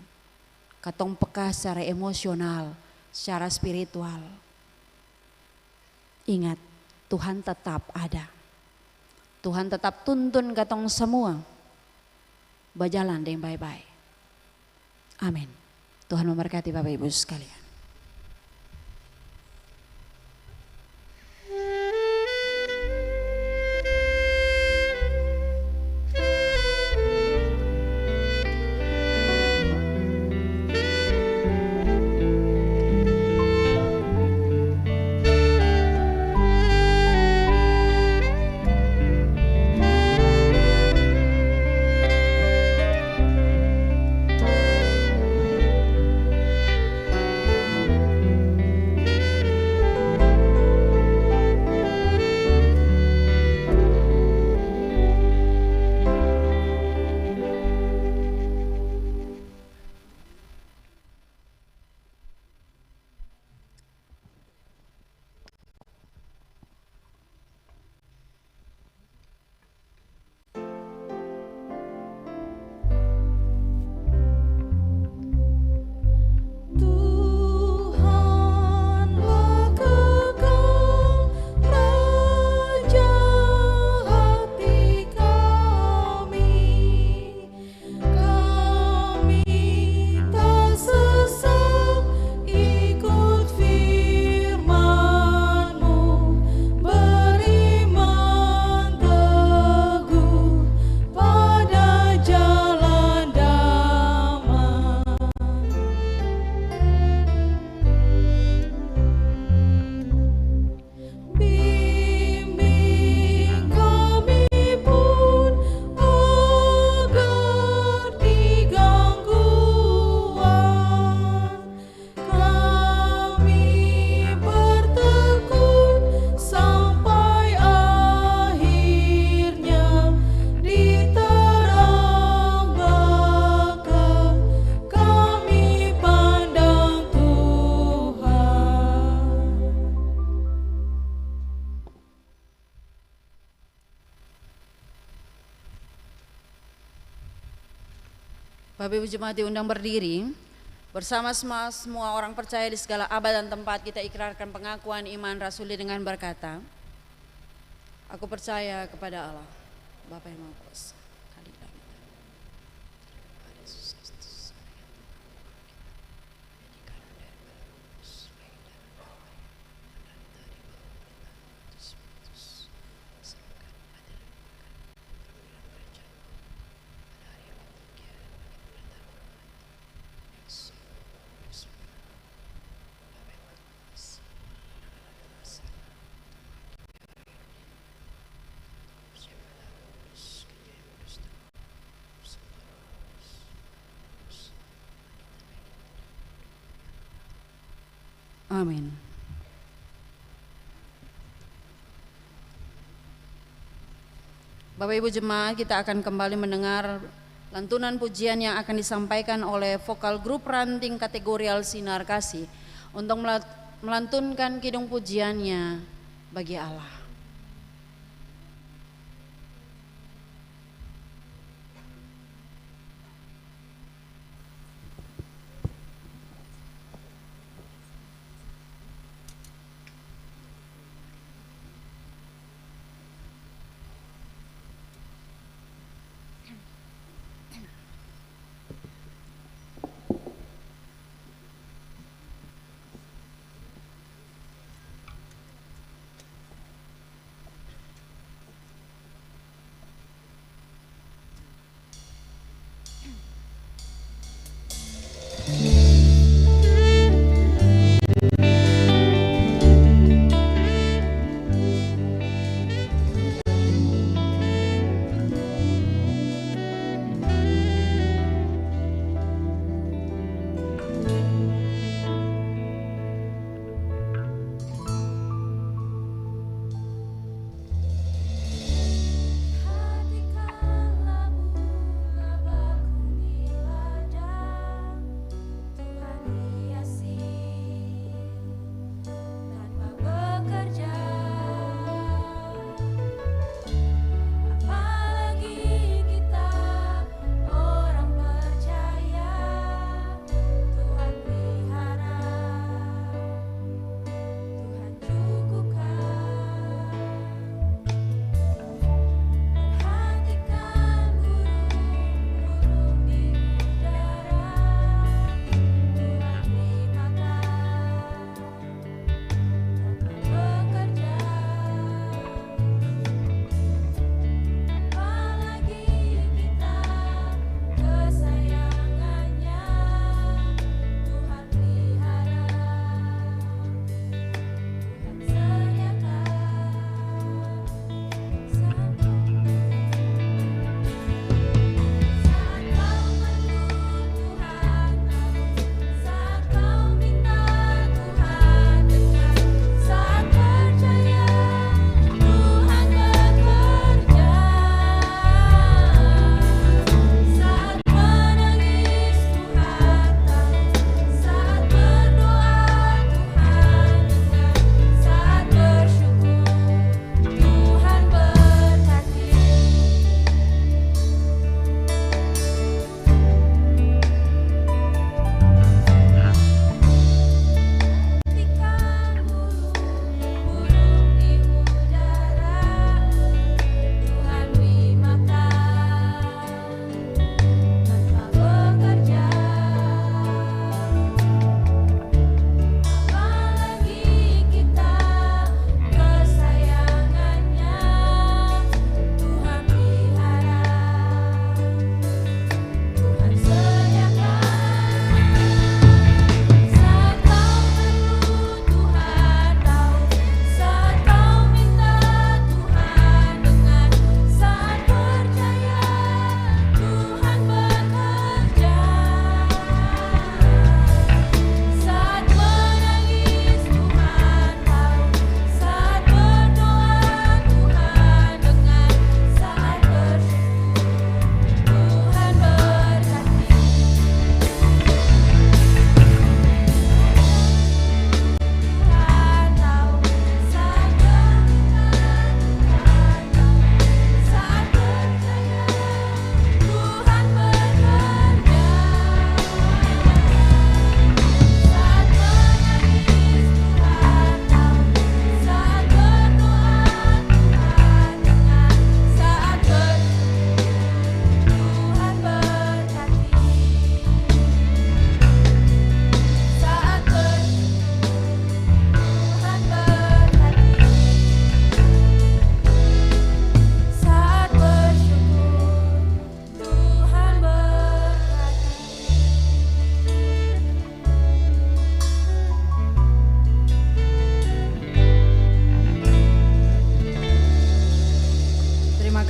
katong peka secara emosional, secara spiritual. Ingat, Tuhan tetap ada. Tuhan tetap tuntun katong semua berjalan dengan baik-baik. Amin. Tuhan memberkati Bapak Ibu sekalian. Bapak Ibu Jemaat diundang berdiri. Bersama semua orang percaya di segala abad dan tempat kita ikrarkan pengakuan iman rasuli dengan berkata, aku percaya kepada Allah, Bapa yang Maha Kuasa. Amin. Bapak Ibu Jemaat, kita akan kembali mendengar lantunan pujian yang akan disampaikan oleh vokal grup ranting kategorial Sinar Kasih untuk melantunkan kidung pujiannya bagi Allah.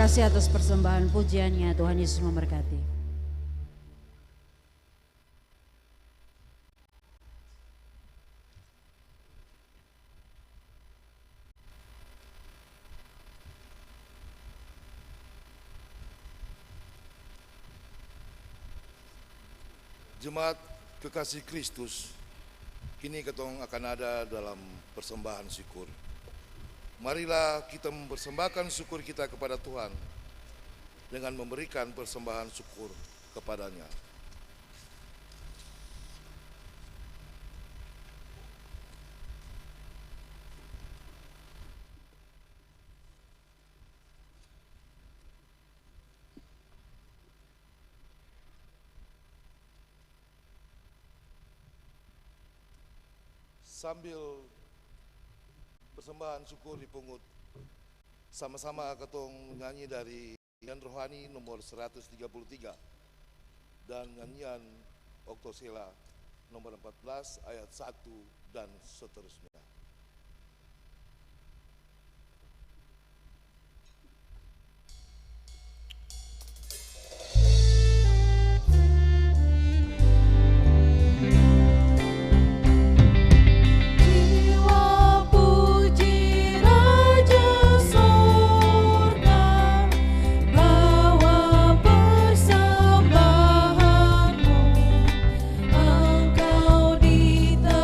kasih atas persembahan pujiannya. Tuhan Yesus memberkati. Jemaat kekasih Kristus, kini ketong akan ada dalam persembahan syukur. Marilah kita mempersembahkan syukur kita kepada Tuhan dengan memberikan persembahan syukur kepadanya. Sambil persembahan syukur dipungut, sama-sama ketong nyanyi dari nyanyian rohani nomor 133 dan nyanyian Oktosela nomor 14 ayat 1 dan seterusnya. Engkau ditebusnya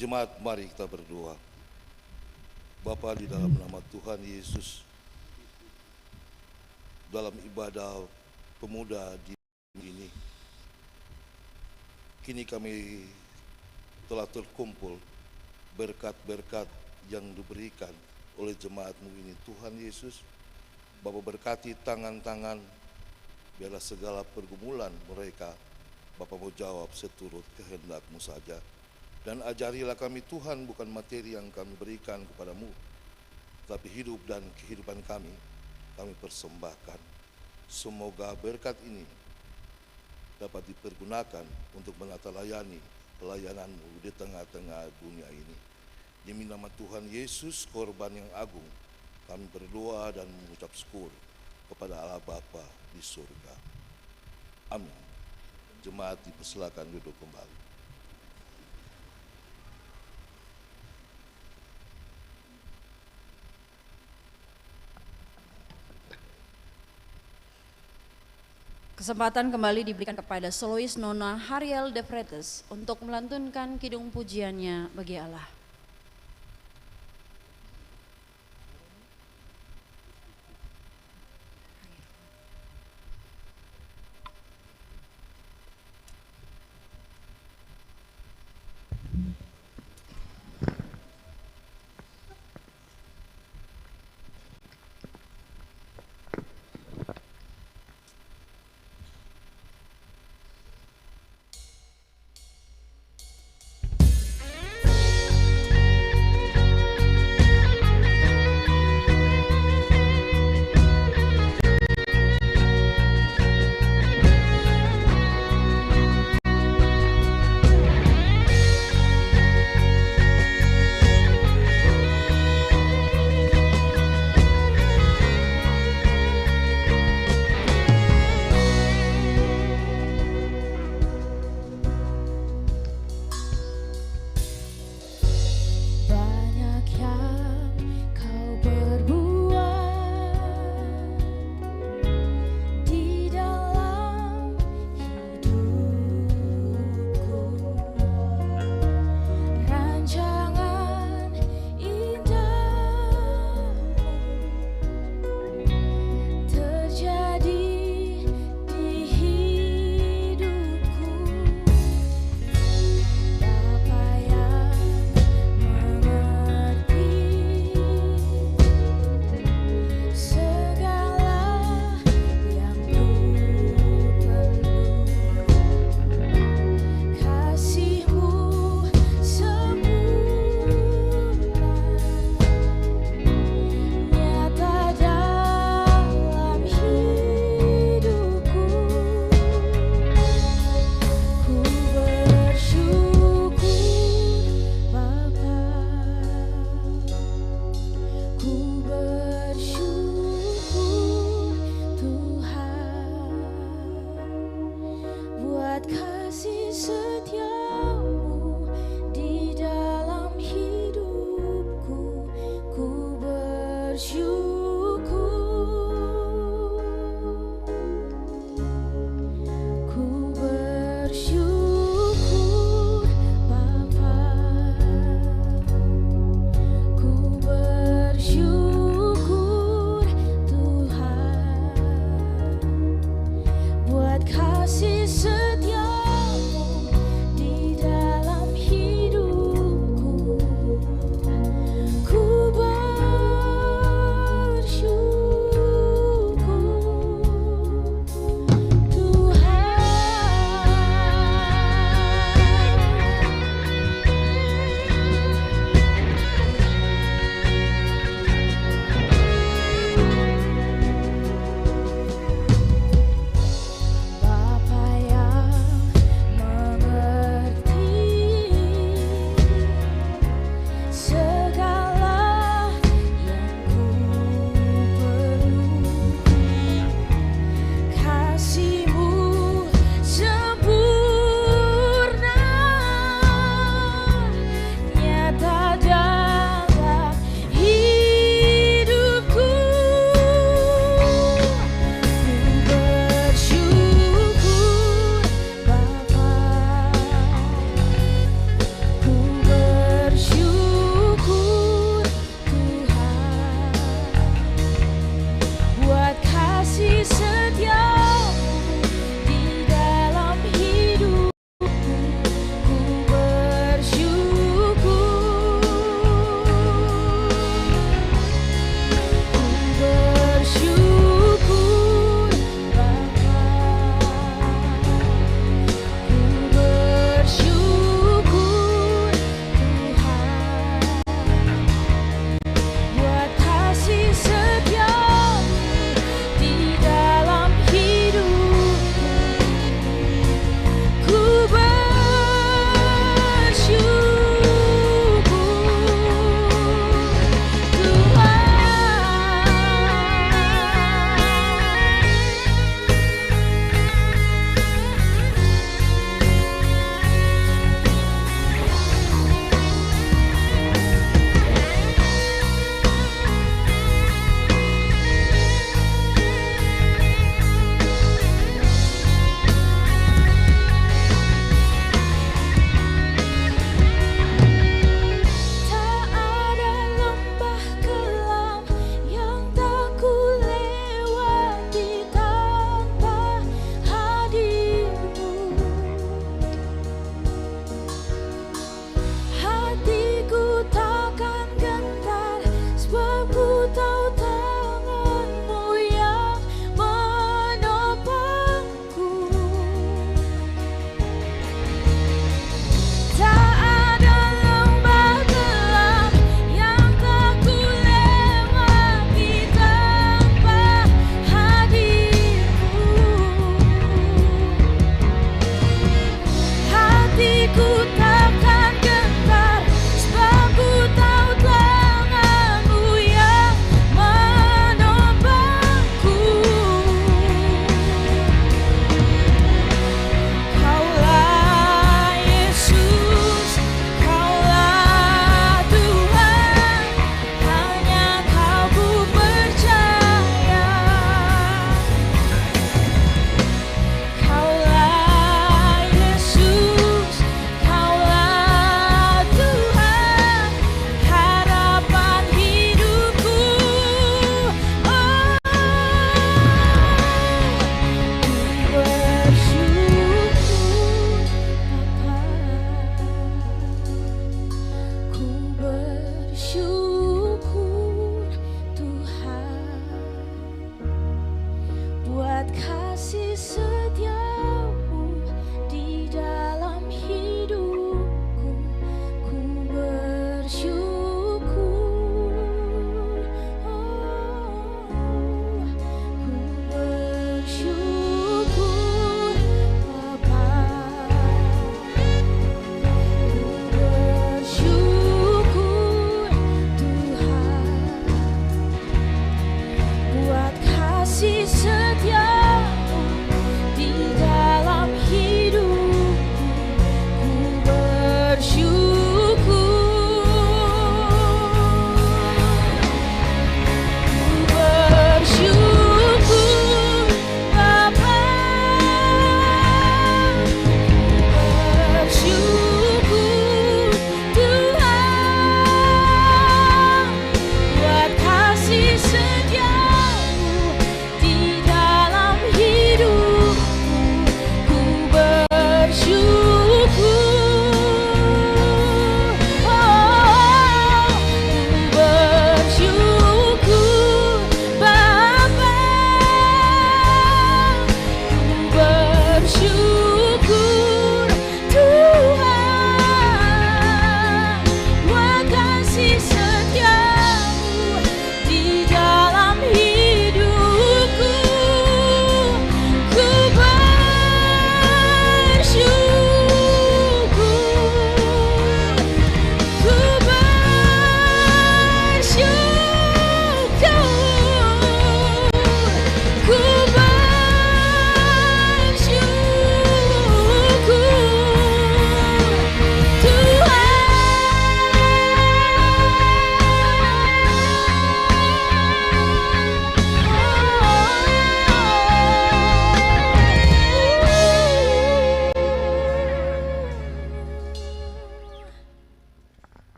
Jemaat, mari kita berdoa. Bapa, di dalam nama Tuhan Yesus, dalam ibadah pemuda di ini, kini kami telah terkumpul berkat-berkat yang diberikan oleh jemaat-Mu ini. Tuhan Yesus, Bapa berkati tangan-tangan, biarlah segala pergumulan mereka Bapa mau jawab seturut kehendak-Mu saja. Dan ajarilah kami Tuhan, bukan materi yang kami berikan kepadamu, tapi hidup dan kehidupan kami persembahkan. Semoga berkat ini dapat dipergunakan untuk menatalayani pelayanan-Mu di tengah-tengah dunia ini. Demi nama Tuhan Yesus, korban yang agung, kami berdoa dan mengucap syukur kepada Allah Bapa di surga. Amin. Jemaat dipersilakan duduk kembali. Kesempatan kembali diberikan kepada solois Nona Hariel de Vretes untuk melantunkan kidung pujiannya bagi Allah.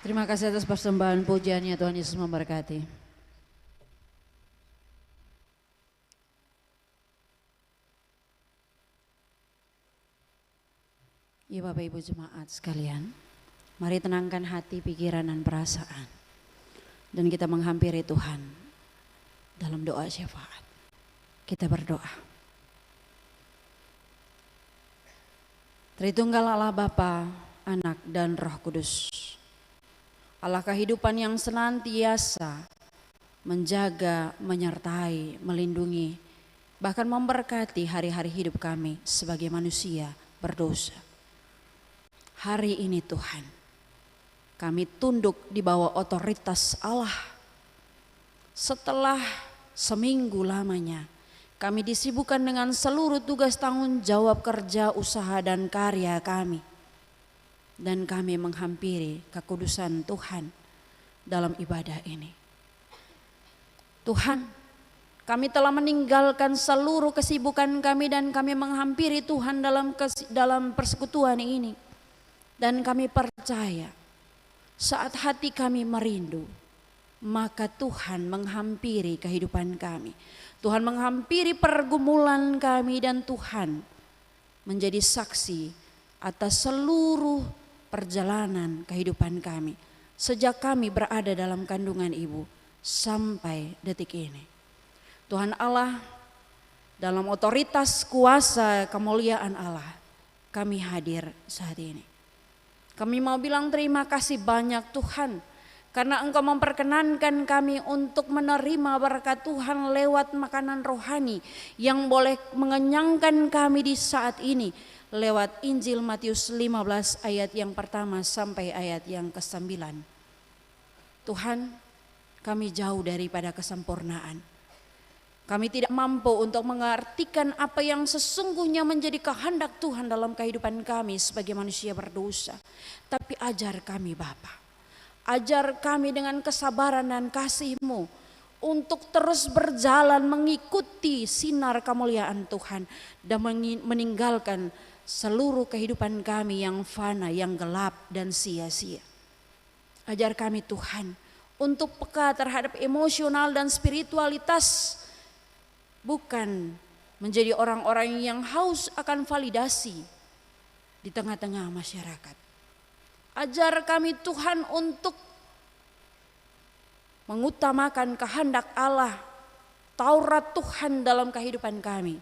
Terima kasih atas persembahan pujiannya, Tuhan Yesus memberkati. Ya Bapak Ibu jemaat sekalian, mari tenangkan hati, pikiran dan perasaan. Dan kita menghampiri Tuhan dalam doa syafaat. Kita berdoa. Tritunggal Allah Bapa, Anak dan Roh Kudus. Allah kehidupan yang senantiasa menjaga, menyertai, melindungi, bahkan memberkati hari-hari hidup kami sebagai manusia berdosa. Hari ini Tuhan, kami tunduk di bawah otoritas Allah. Setelah seminggu lamanya, kami disibukkan dengan seluruh tugas tanggung jawab kerja, usaha dan karya kami. Dan kami menghampiri kekudusan Tuhan dalam ibadah ini. Tuhan, kami telah meninggalkan seluruh kesibukan kami dan kami menghampiri Tuhan dalam persekutuan ini. Dan kami percaya saat hati kami merindu, maka Tuhan menghampiri kehidupan kami. Tuhan menghampiri pergumulan kami dan Tuhan menjadi saksi atas seluruh perjalanan kehidupan kami sejak kami berada dalam kandungan ibu sampai detik ini. Tuhan Allah, dalam otoritas kuasa kemuliaan Allah, kami hadir saat ini. Kami mau bilang terima kasih banyak Tuhan, karena Engkau memperkenankan kami untuk menerima berkat Tuhan lewat makanan rohani yang boleh mengenyangkan kami di saat ini lewat Injil Matius 15 ayat yang pertama sampai ayat yang ke-9. Tuhan, kami jauh daripada kesempurnaan. Kami tidak mampu untuk mengartikan apa yang sesungguhnya menjadi kehendak Tuhan dalam kehidupan kami sebagai manusia berdosa. Tapi ajar kami Bapa, ajar kami dengan kesabaran dan kasih-Mu untuk terus berjalan mengikuti sinar kemuliaan Tuhan dan meninggalkan seluruh kehidupan kami yang fana, yang gelap dan sia-sia. Ajar kami Tuhan untuk peka terhadap emosional dan spiritualitas, bukan menjadi orang-orang yang haus akan validasi di tengah-tengah masyarakat. Ajar kami Tuhan untuk mengutamakan kehendak Allah, Taurat Tuhan dalam kehidupan kami.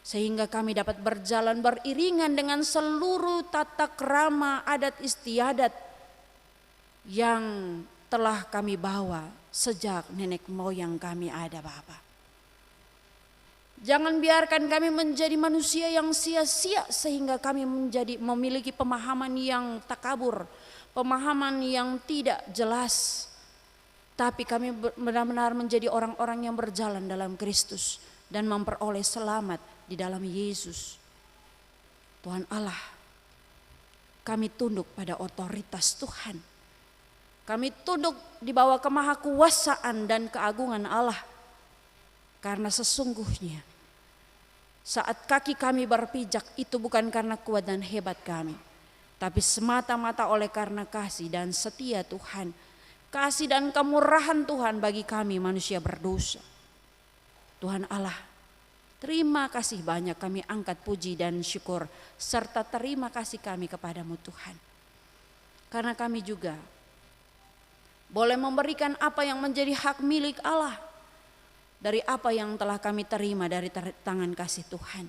sehingga kami dapat berjalan beriringan dengan seluruh tata krama adat istiadat yang telah kami bawa sejak nenek moyang kami ada, Bapa. Jangan biarkan kami menjadi manusia yang sia-sia sehingga kami memiliki pemahaman yang takabur, pemahaman yang tidak jelas. Tapi kami benar-benar menjadi orang-orang yang berjalan dalam Kristus dan memperoleh selamat di dalam Yesus. Tuhan Allah, kami tunduk pada otoritas Tuhan. Kami tunduk di bawah kemahakuasaan dan keagungan Allah. Karena sesungguhnya saat kaki kami berpijak itu bukan karena kuat dan hebat kami, tapi semata-mata oleh karena kasih dan setia Tuhan, kasih dan kemurahan Tuhan bagi kami manusia berdosa. Tuhan Allah, terima kasih banyak, kami angkat puji dan syukur serta terima kasih kami kepadamu Tuhan. Karena kami juga boleh memberikan apa yang menjadi hak milik Allah dari apa yang telah kami terima dari tangan kasih Tuhan.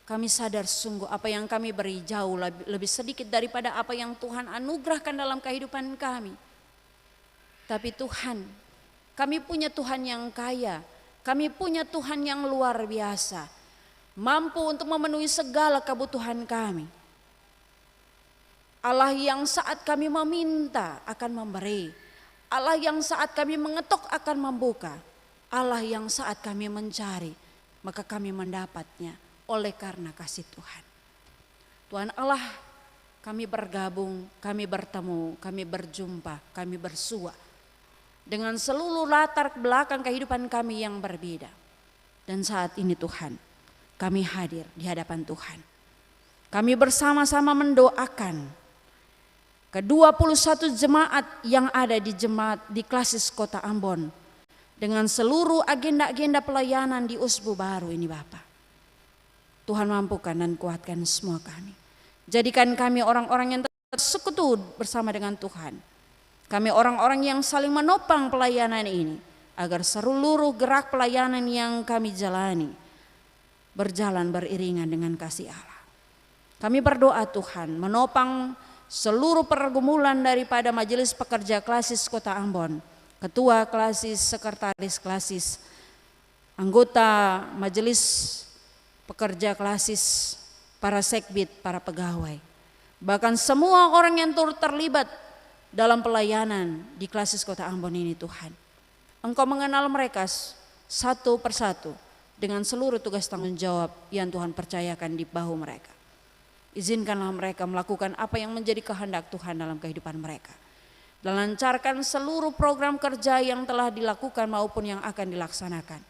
Kami sadar sungguh apa yang kami beri jauh lebih sedikit daripada apa yang Tuhan anugerahkan dalam kehidupan kami. Tapi Tuhan, kami punya Tuhan yang kaya, kami punya Tuhan yang luar biasa, mampu untuk memenuhi segala kebutuhan kami. Allah yang saat kami meminta akan memberi, Allah yang saat kami mengetuk akan membuka, Allah yang saat kami mencari maka kami mendapatnya oleh karena kasih Tuhan. Tuhan Allah, kami bergabung, kami bertemu, kami berjumpa, kami bersua dengan seluruh latar belakang kehidupan kami yang berbeda. Dan saat ini Tuhan, kami hadir di hadapan Tuhan. Kami bersama-sama mendoakan ke-21 jemaat yang ada di Klasis Kota Ambon dengan seluruh agenda-agenda pelayanan di Usbu Baru ini Bapak. Tuhan mampukan dan kuatkan semua kami. Jadikan kami orang-orang yang tersekutu bersama dengan Tuhan. Kami orang-orang yang saling menopang pelayanan ini agar seluruh gerak pelayanan yang kami jalani berjalan beriringan dengan kasih Allah. Kami berdoa Tuhan menopang seluruh pergumulan daripada Majelis Pekerja Klasis Kota Ambon, Ketua Klasis, Sekretaris Klasis, anggota Majelis Pekerja Klasis, para sekbid, para pegawai, bahkan semua orang yang turut terlibat dalam pelayanan di Klasis Kota Ambon ini Tuhan. Engkau mengenal mereka satu persatu dengan seluruh tugas tanggung jawab yang Tuhan percayakan di bahu mereka. Izinkanlah mereka melakukan apa yang menjadi kehendak Tuhan dalam kehidupan mereka. Dan lancarkan seluruh program kerja yang telah dilakukan maupun yang akan dilaksanakan.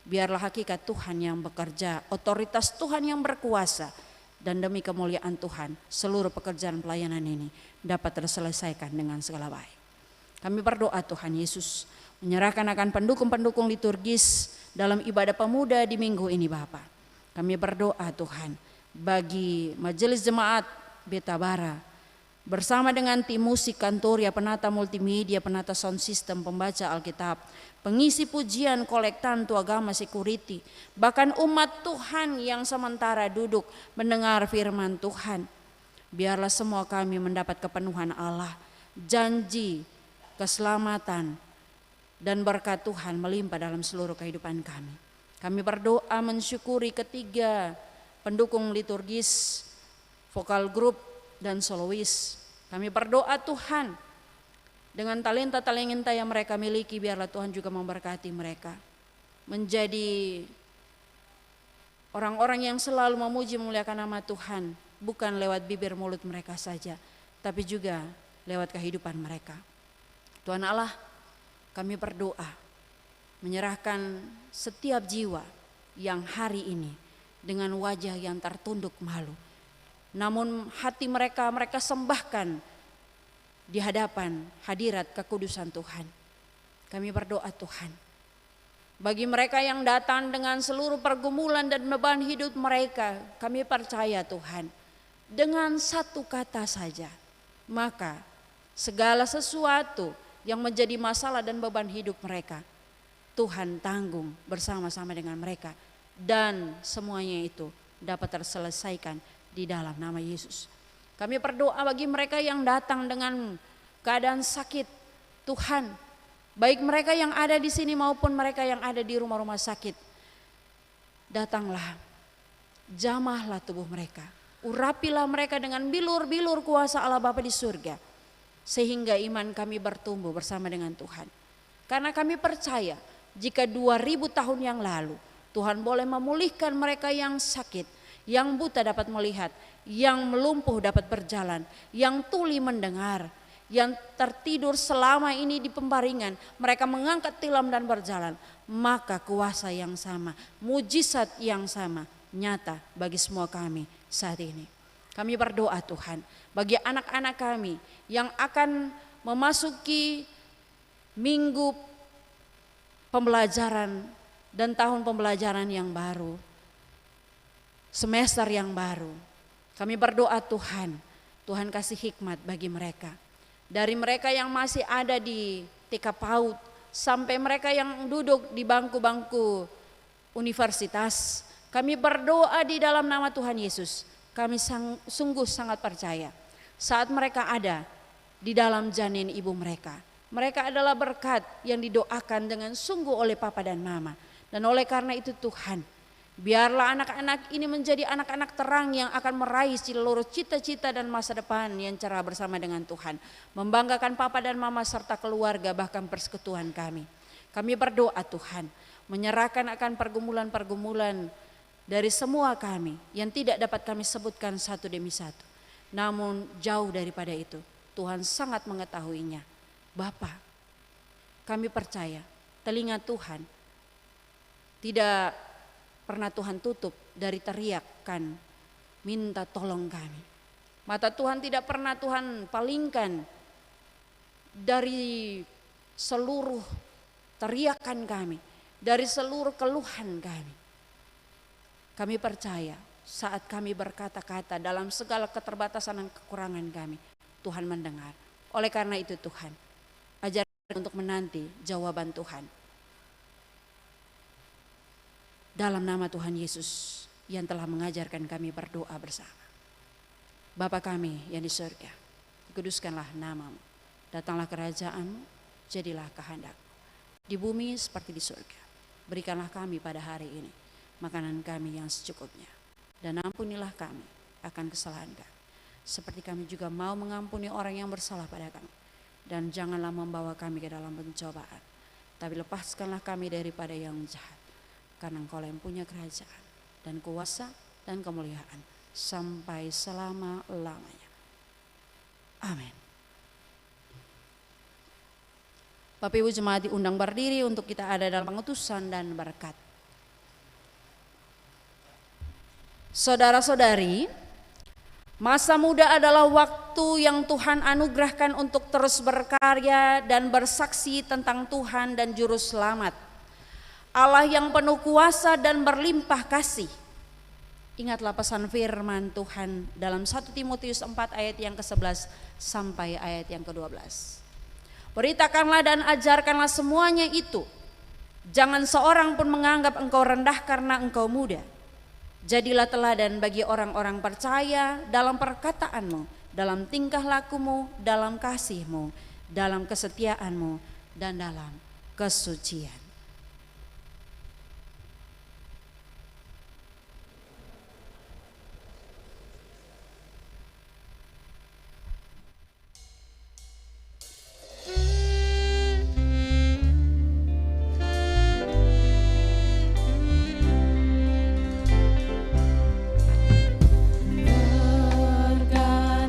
Biarlah hakikat Tuhan yang bekerja, otoritas Tuhan yang berkuasa, dan demi kemuliaan Tuhan seluruh pekerjaan pelayanan ini dapat terselesaikan dengan segala baik. Kami berdoa Tuhan Yesus menyerahkan akan pendukung-pendukung liturgis dalam ibadah pemuda di minggu ini Bapa. Kami berdoa Tuhan bagi Majelis Jemaat Betabara bersama dengan tim musik Kantoria, penata multimedia, penata sound system, pembaca Alkitab, pengisi pujian, kolektantu agama, security, bahkan umat Tuhan yang sementara duduk mendengar firman Tuhan. Biarlah semua kami mendapat kepenuhan Allah, janji, keselamatan, dan berkat Tuhan melimpah dalam seluruh kehidupan kami. Kami berdoa mensyukuri ketiga pendukung liturgis, vokal grup, dan solois. Kami berdoa Tuhan dengan talenta-talenta yang mereka miliki, biarlah Tuhan juga memberkati mereka menjadi orang-orang yang selalu memuji memuliakan nama Tuhan, bukan lewat bibir mulut mereka saja, tapi juga lewat kehidupan mereka. Tuhan Allah, kami berdoa menyerahkan setiap jiwa yang hari ini dengan wajah yang tertunduk malu, namun hati mereka sembahkan di hadapan hadirat kekudusan Tuhan. Kami berdoa Tuhan, bagi mereka yang datang dengan seluruh pergumulan dan beban hidup mereka, kami percaya Tuhan, dengan satu kata saja, maka segala sesuatu yang menjadi masalah dan beban hidup mereka, Tuhan tanggung bersama-sama dengan mereka dan semuanya itu dapat terselesaikan di dalam nama Yesus. Kami berdoa bagi mereka yang datang dengan keadaan sakit, Tuhan, baik mereka yang ada di sini maupun mereka yang ada di rumah-rumah sakit, datanglah, jamahlah tubuh mereka, urapilah mereka dengan bilur-bilur kuasa Allah Bapa di surga, sehingga iman kami bertumbuh bersama dengan Tuhan. Karena kami percaya jika 2000 tahun yang lalu Tuhan boleh memulihkan mereka yang sakit, yang buta dapat melihat, yang melumpuh dapat berjalan, yang tuli mendengar, yang tertidur selama ini di pembaringan, mereka mengangkat tilam dan berjalan, maka kuasa yang sama, mujizat yang sama nyata bagi semua kami saat ini. Kami berdoa Tuhan bagi anak-anak kami yang akan memasuki minggu pembelajaran dan tahun pembelajaran yang baru, semester yang baru. Kami berdoa Tuhan, Tuhan kasih hikmat bagi mereka. Dari mereka yang masih ada di TK PAUD sampai mereka yang duduk di bangku-bangku universitas. Kami berdoa di dalam nama Tuhan Yesus. Kami sungguh sangat percaya saat mereka ada di dalam janin ibu mereka. Mereka adalah berkat yang didoakan dengan sungguh oleh Papa dan Mama. Dan oleh karena itu Tuhan, biarlah anak-anak ini menjadi anak-anak terang yang akan meraih seluruh cita-cita dan masa depan yang cerah bersama dengan Tuhan. Membanggakan Papa dan Mama serta keluarga bahkan persekutuan kami. Kami berdoa Tuhan, menyerahkan akan pergumulan-pergumulan dari semua kami yang tidak dapat kami sebutkan satu demi satu. Namun jauh daripada itu, Tuhan sangat mengetahuinya. Bapa, kami percaya telinga Tuhan tidak pernah Tuhan tutup dari teriakan minta tolong kami. Mata Tuhan tidak pernah Tuhan palingkan dari seluruh teriakan kami, dari seluruh keluhan kami. Kami percaya saat kami berkata-kata dalam segala keterbatasan dan kekurangan kami, Tuhan mendengar. Oleh karena itu Tuhan, ajar untuk menanti jawaban Tuhan. Dalam nama Tuhan Yesus yang telah mengajarkan kami berdoa bersama. Bapa kami yang di surga, dikuduskanlah namamu, datanglah kerajaan-Mu, jadilah kehendak-Mu di bumi seperti di surga. Berikanlah kami pada hari ini makanan kami yang secukupnya, dan ampunilah kami akan kesalahan kami, seperti kami juga mau mengampuni orang yang bersalah pada kami. Dan janganlah membawa kami ke dalam pencobaan, tapi lepaskanlah kami daripada yang jahat. Karena Engkau yang punya kerajaan dan kuasa dan kemuliaan sampai selama-lamanya. Amin. Bapak Ibu jemaat diundang berdiri untuk kita ada dalam pengutusan dan berkat. Saudara-saudari, masa muda adalah waktu yang Tuhan anugerahkan untuk terus berkarya dan bersaksi tentang Tuhan dan Juru Selamat, Allah yang penuh kuasa dan berlimpah kasih. Ingatlah pesan firman Tuhan dalam 1 Timotius 4 ayat yang ke-11 sampai ayat yang ke-12. Beritakanlah dan ajarkanlah semuanya itu. Jangan seorang pun menganggap engkau rendah karena engkau muda. Jadilah teladan bagi orang-orang percaya dalam perkataanmu, dalam tingkah lakumu, dalam kasihmu, dalam kesetiaanmu, dan dalam kesucian.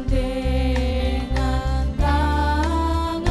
Bergandengan tangan,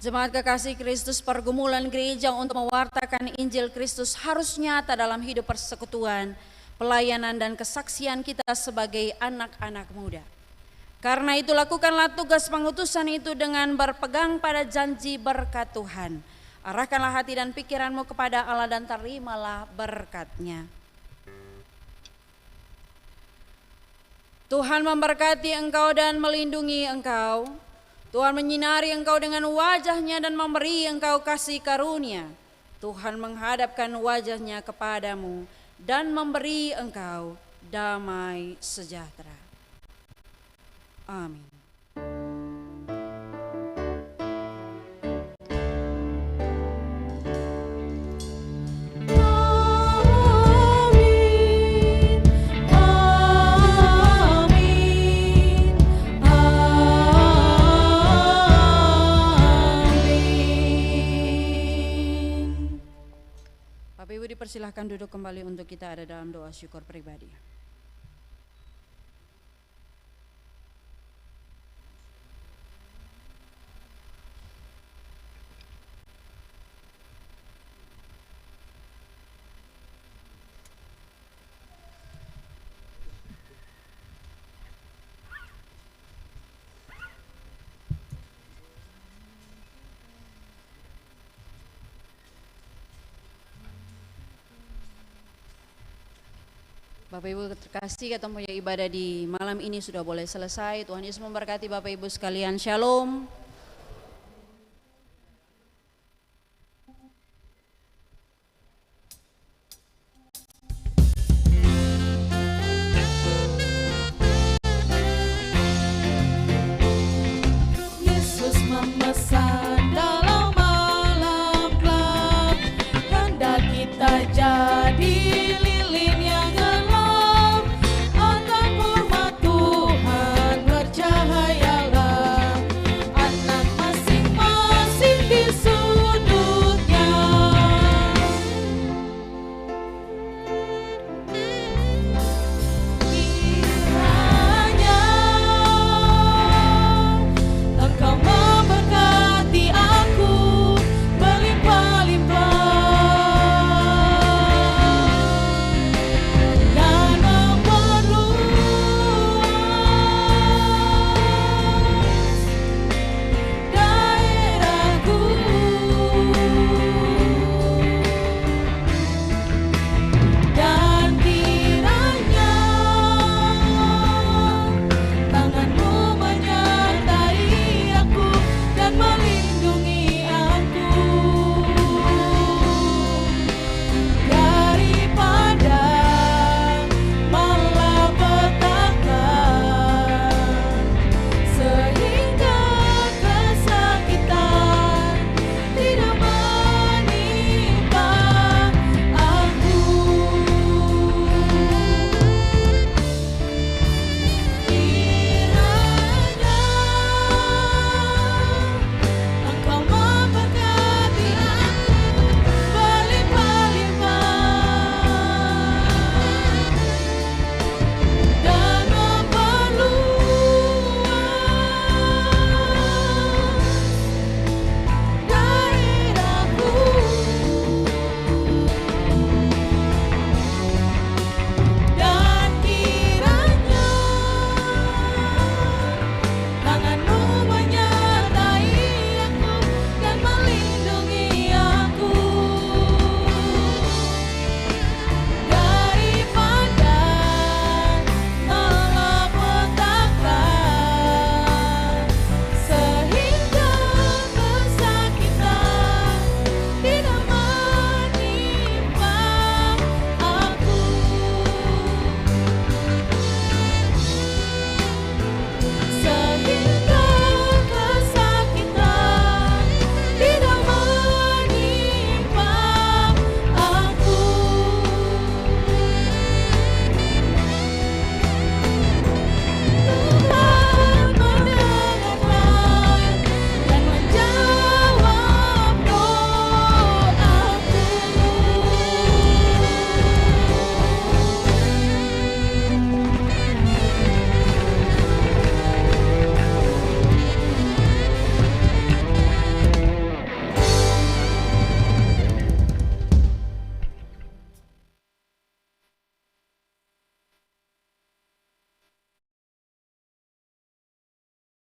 Jemaat kekasih Kristus, pergumulan gereja untuk mewartakan Injil Kristus harus nyata dalam hidup persekutuan, pelayanan dan kesaksian kita sebagai anak-anak muda. Karena itu lakukanlah tugas pengutusan itu dengan berpegang pada janji berkat Tuhan. Arahkanlah hati dan pikiranmu kepada Allah dan terimalah berkat-Nya. Tuhan memberkati engkau dan melindungi engkau. Tuhan menyinari engkau dengan wajah-Nya dan memberi engkau kasih karunia. Tuhan menghadapkan wajah-Nya kepadamu dan memberi engkau damai sejahtera. Amin. Bapak Ibu dipersilahkan duduk kembali untuk kita ada dalam doa syukur pribadi. Bapak Ibu terkasih, ketemu ya ibadah di malam ini sudah boleh selesai. Tuhan Yesus memberkati Bapak Ibu sekalian. Shalom.